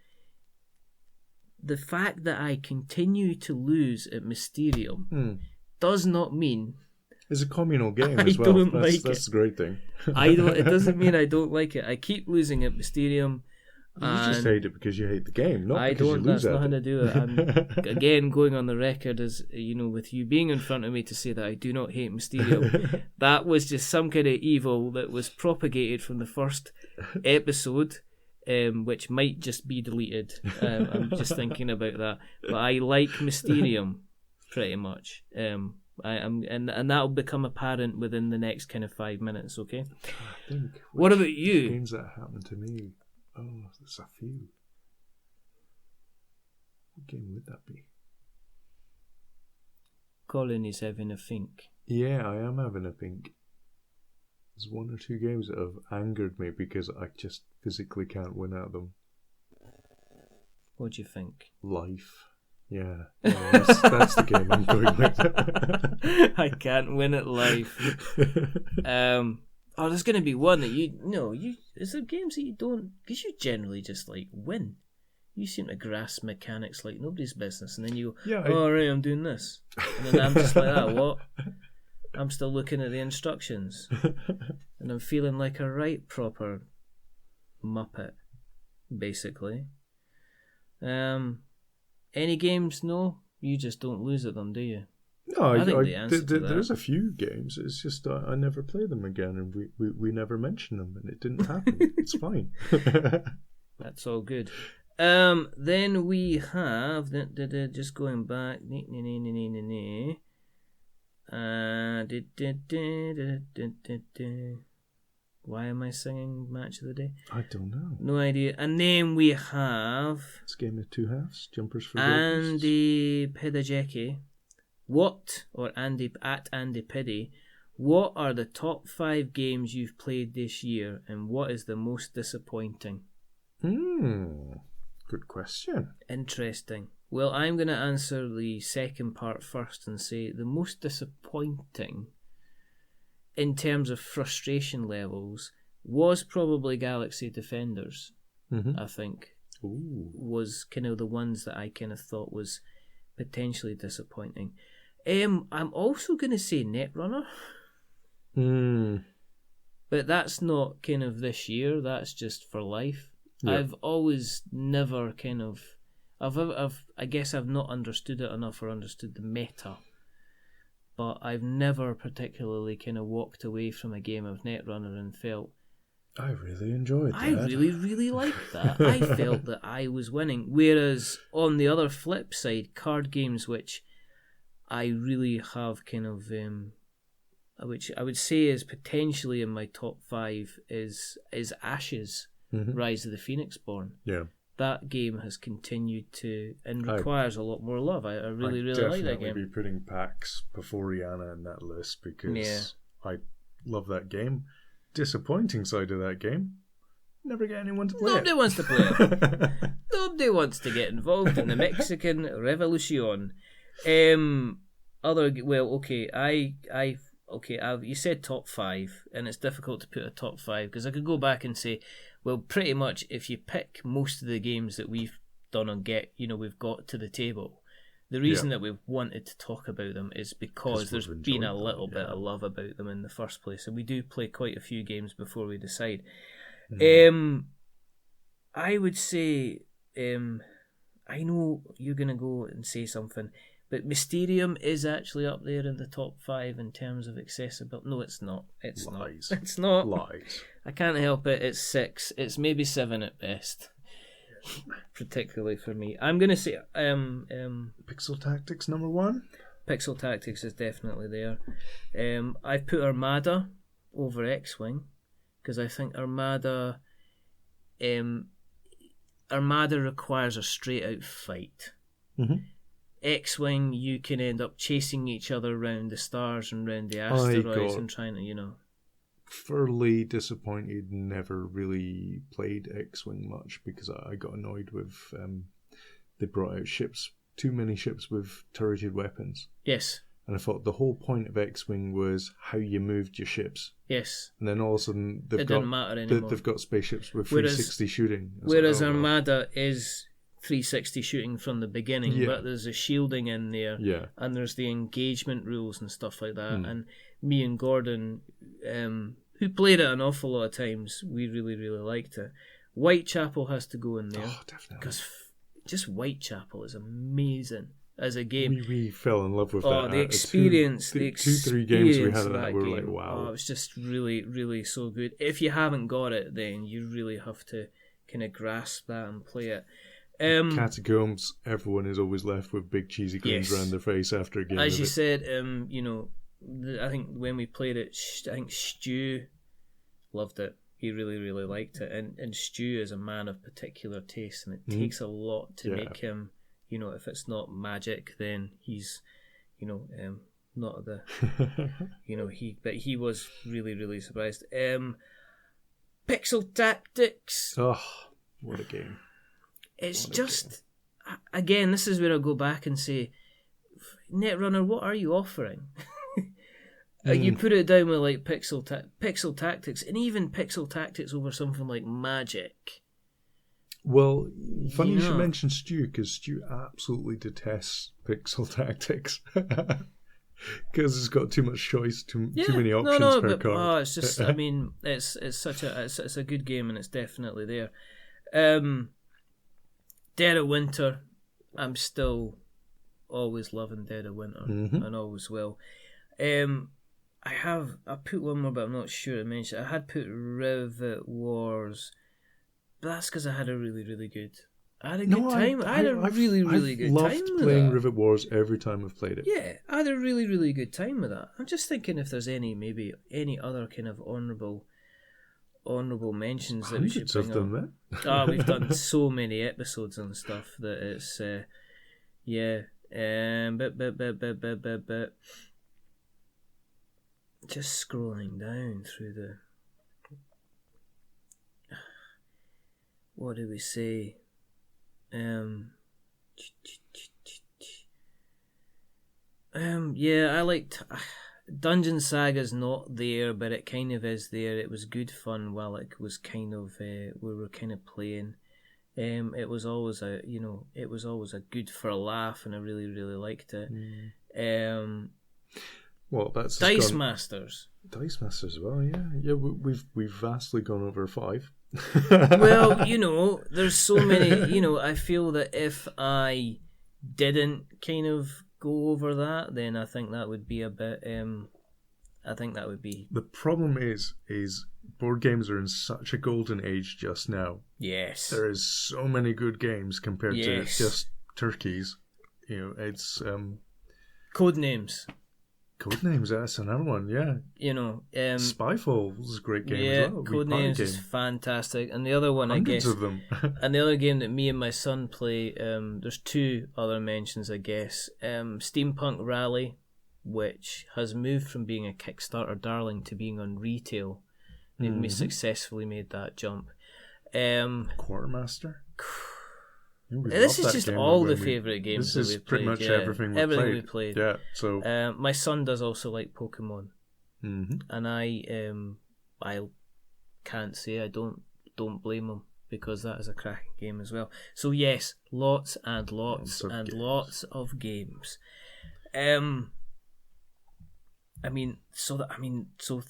the fact that I continue to lose at Mysterium does not mean... It's a communal game as well. That's a great thing. It doesn't mean I don't like it. I keep losing at Mysterium. You just hate it because you hate the game, not because you lose that's nothing to do with it. I'm, again, going on the record as, with you being in front of me to say that I do not hate Mysterium. That was just some kind of evil that was propagated from the first episode, which might just be deleted. I'm just thinking about that. But I like Mysterium, pretty much. and that'll become apparent within the next kind of 5 minutes. Okay. I think. What about you? Games that happened to me. Oh, there's a few. What game would that be? Colin is having a think. Yeah, I am having a think. There's one or two games that have angered me because I just physically can't win at them. What do you think? Life. Yeah, that's the game I'm going with. I can't win at life. There's going to be one that is there games that you don't, because you generally just like win. You seem to grasp mechanics like nobody's business, and then you go, right, I'm doing this. And then I'm just like, what? I'm still looking at the instructions. And I'm feeling like a right proper muppet, basically. Any games? No? You just don't lose at them, do you? No, I think the answer to that. There's a few games. It's just I never play them again, and we never mention them, and it didn't happen. It's fine. That's all good. Then we have just going back. Why am I singing Match of the Day? I don't know. No idea. And then we have It's Game of Two Halves, Jumpers for Andy Pidajeki. Andy Piddy. What are the top 5 games you've played this year, and what is the most disappointing? Good question. Interesting. Well, I'm going to answer the second part first and say the most disappointing in terms of frustration levels was probably Galaxy Defenders. I think. Was kind of the ones that I kind of thought was potentially disappointing. I'm also going to say Netrunner. But that's not kind of this year, that's just for life. Yep. I've always never kind of I guess I've not understood it enough or understood the meta, but I've never particularly kind of walked away from a game of Netrunner and felt I really enjoyed that. I really, really liked that. I felt that I was winning. Whereas on the other flip side, card games which I really have kind of which I would say is potentially in my top 5 is Ashes, Rise of the Phoenixborn. Yeah. That game has continued to and requires a lot more love. I really like that game. I'd definitely be putting PAX before Rihanna in that list because I love that game. Disappointing side of that game, never get anyone to play it. Nobody wants to play it. Nobody wants to get involved in the Mexican Revolution. You said top 5, and it's difficult to put a top 5 because I could go back and say, well, pretty much if you pick most of the games that we've done on we've got to the table, the reason that we've wanted to talk about them is because there's been a little bit of love about them in the first place, and we do play quite a few games before we decide. I would say, I know you're going to go and say something, but Mysterium is actually up there in the top 5 in terms of accessibility. No, it's not. It's Lies. not. It's not. Lies. I can't help it. It's 6. It's maybe 7 at best. Particularly for me. I'm going to say... Pixel Tactics number 1? Pixel Tactics is definitely there. I've put Armada over X-Wing because I think Armada requires a straight-out fight. X-Wing, you can end up chasing each other around the stars and around the asteroids and trying to, Fairly disappointed, never really played X-Wing much because I got annoyed with they brought out too many ships with turreted weapons. Yes. And I thought the whole point of X-Wing was how you moved your ships. Yes. And then all of a sudden they've got spaceships with 360 shooting. Whereas Armada is 360 shooting from the beginning, but there's a shielding in there, and there's the engagement rules and stuff like that. And me and Gordon, who played it an awful lot of times, we really, really liked it. Whitechapel has to go in there. Oh, definitely. Because just Whitechapel is amazing as a game. We fell in love with that. The experience. The 2-3 games we had of that, we were like, wow. Oh, it was just really, really so good. If you haven't got it, then you really have to kind of grasp that and play it. Catacombs, everyone is always left with big cheesy grins around their face after a game. As you said, I think when we played it, I think Stu loved it. He really, really liked it. And Stu is a man of particular taste, and it takes a lot to make him, if it's not magic, then he's, not the, but he was really, really surprised. Pixel Tactics. Oh, what a game. It's just, again, this is where I go back and say, Netrunner, what are you offering? You put it down with like Pixel Tactics, and even Pixel Tactics over something like Magic. Well, funny you should mention Stu, because Stu absolutely detests Pixel Tactics. Because it's got too much choice, too many options per card. It's just, I mean, it's a good game, and it's definitely there. Dead of Winter, I'm still always loving Dead of Winter, and always will. I put one more, but I'm not sure I mentioned it. I had put Rivet Wars, but that's because I had a really, really good. I had a good time. I had a really, really good time with that. I've loved playing Rivet Wars every time I've played it. Yeah, I had a really, really good time with that. I'm just thinking if there's any other kind of honourable mentions that we should bring up. Hundreds of them, we've done so many episodes and stuff that it's but just scrolling down through the, what do we say? I liked Dungeon Saga's not there, but it kind of is there. It was good fun while it was kind of we were kind of playing. It was always a good for a laugh, and I really, really liked it. Well, that's Dice Masters. Dice Masters as well, yeah. We've vastly gone over 5. Well, there's so many. I feel that if I didn't kind of go over that, then I think that would be a bit. I think that would be. The problem is board games are in such a golden age just now. Yes, there is so many good games compared to just turkeys. It's Codenames. Codenames, that's another one, yeah. Spyfall was a great game as well. Codenames is fantastic. And the other one, Hundreds I guess, of them. and the other game that me and my son play, there's 2 other mentions, I guess. Steampunk Rally, which has moved from being a Kickstarter darling to being on retail. We successfully made that jump. Quartermaster. This is just all the favourite games that we've played. This is pretty much everything we played. Yeah, so my son does also like Pokemon, and I can't say I don't blame him, because that is a cracking game as well. So yes, lots and lots of games. So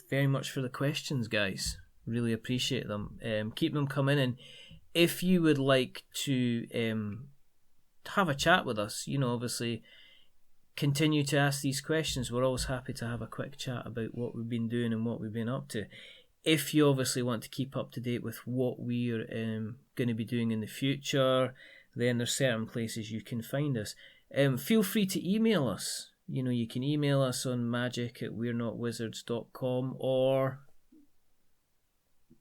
very much for the questions, guys. Really appreciate them. Keep them coming in. If you would like to have a chat with us, obviously continue to ask these questions. We're always happy to have a quick chat about what we've been doing and what we've been up to. If you obviously want to keep up to date with what we're going to be doing in the future, then there's certain places you can find us. Feel free to email us. You can email us on magic@we'renotwizards.com or...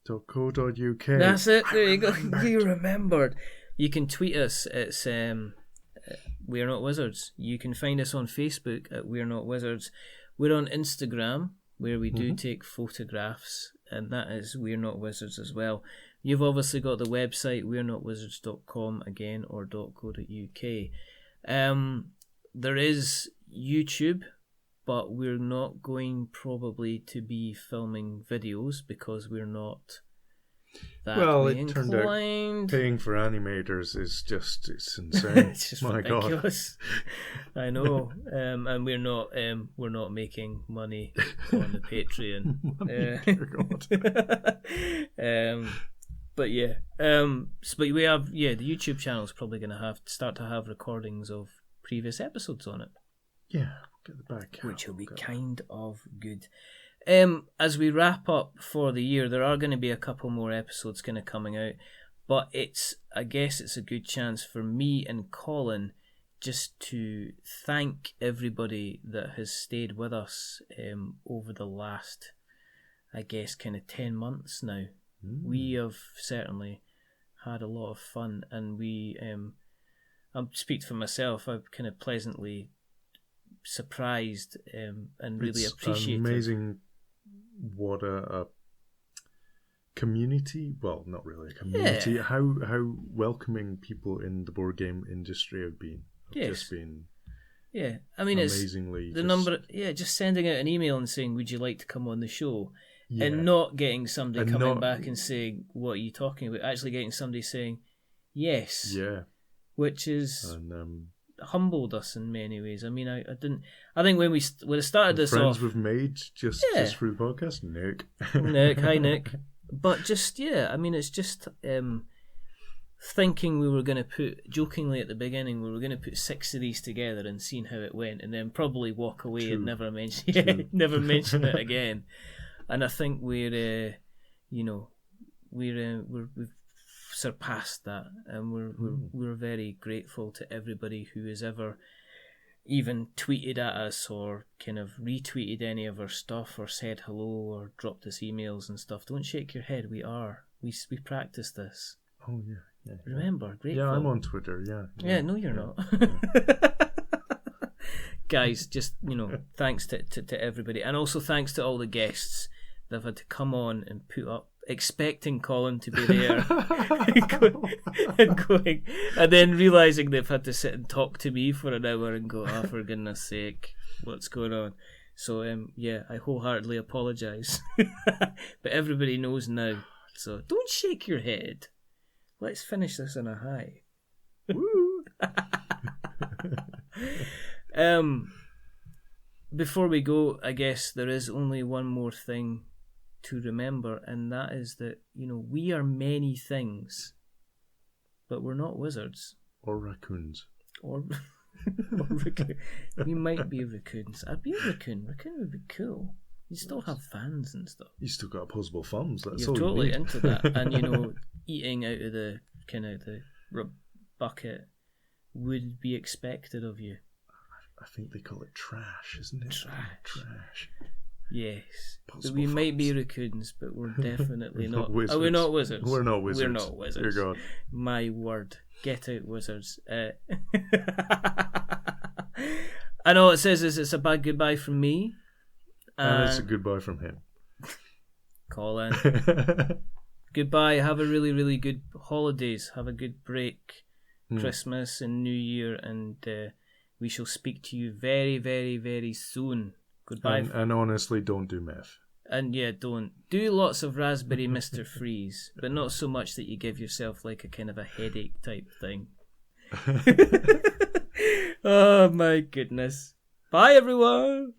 .co.uk. That's it. There you go. You remembered. You can tweet us. It's We're Not Wizards. You can find us on Facebook at We're Not Wizards. We're on Instagram, where we do take photographs, and that is We're Not Wizards as well. You've obviously got the website we'renotwizards.com again, or .co.uk. There is YouTube, but we're not going probably to be filming videos because we're not that turned out paying for animators is it's insane. It's just ridiculous. God. I know. And we're not making money on the Patreon. But yeah. But we have the YouTube channel is probably going to start to have recordings of previous episodes on it. Yeah. Get the back, which will be kind of good. As we wrap up for the year, there are going to be a couple more episodes kind of coming out. But I guess it's a good chance for me and Colin just to thank everybody that has stayed with us over the last, I guess, kind of 10 months now. We have certainly had a lot of fun, and I'll speak for myself, I'm kind of pleasantly surprised and really appreciated. It's amazing what a community, well, not really a community, how welcoming people in the board game industry have been. Just been I mean, amazingly it's the number, just sending out an email and saying, would you like to come on the show? And not getting somebody coming back and saying, what are you talking about? Actually getting somebody saying, yes. Yeah. Which is humbled us in many ways. I mean, I think when I started this friends off... we've made just through the podcast. Nick. Nick, hi Nick. But just, I mean, it's just thinking we were going to put, jokingly at the beginning, we were going to put 6 of these together and seeing how it went, and then probably walk away and never mention it again. And I think we've surpassed that, and we're very grateful to everybody who has ever even tweeted at us or kind of retweeted any of our stuff or said hello or dropped us emails and stuff. Don't shake your head. We practice this. Oh yeah. Remember, grateful. Yeah, I'm on Twitter. Yeah. No, you're not. Guys, just thanks to everybody, and also thanks to all the guests that have had to come on and put up, expecting Colin to be there, and then realising they've had to sit and talk to me for an hour and go, oh, for goodness sake, what's going on? So I wholeheartedly apologise, but everybody knows now. So don't shake your head. Let's finish this on a high. Woo! Before we go, I guess there is only one more thing to remember, and that is that, we are many things, but we're not wizards. Or raccoons. Or raccoon. We might be raccoons. I'd be a raccoon. Raccoon would be cool. You still have fans and stuff. You still got opposable thumbs. That's You're all totally you need. into that. And, eating out of the kind of the bucket would be expected of you. I think they call it trash, isn't it? Trash. Yes. Possible We might be thumbs. raccoons, but we're definitely Not not. wizards. Are we not wizards? We're not wizards. We're not wizards. Dear God. My word. Get out, wizards. And all it says is it's a bad goodbye from me. And it's a goodbye from him. Colin. Goodbye. Have a really, really good holidays. Have a good break. Christmas and New Year. And we shall speak to you very, very, very soon. Goodbye. And honestly, don't do meth. And don't. Do lots of raspberry Mr Freeze, but not so much that you give yourself like a kind of a headache type thing. Oh my goodness. Bye everyone.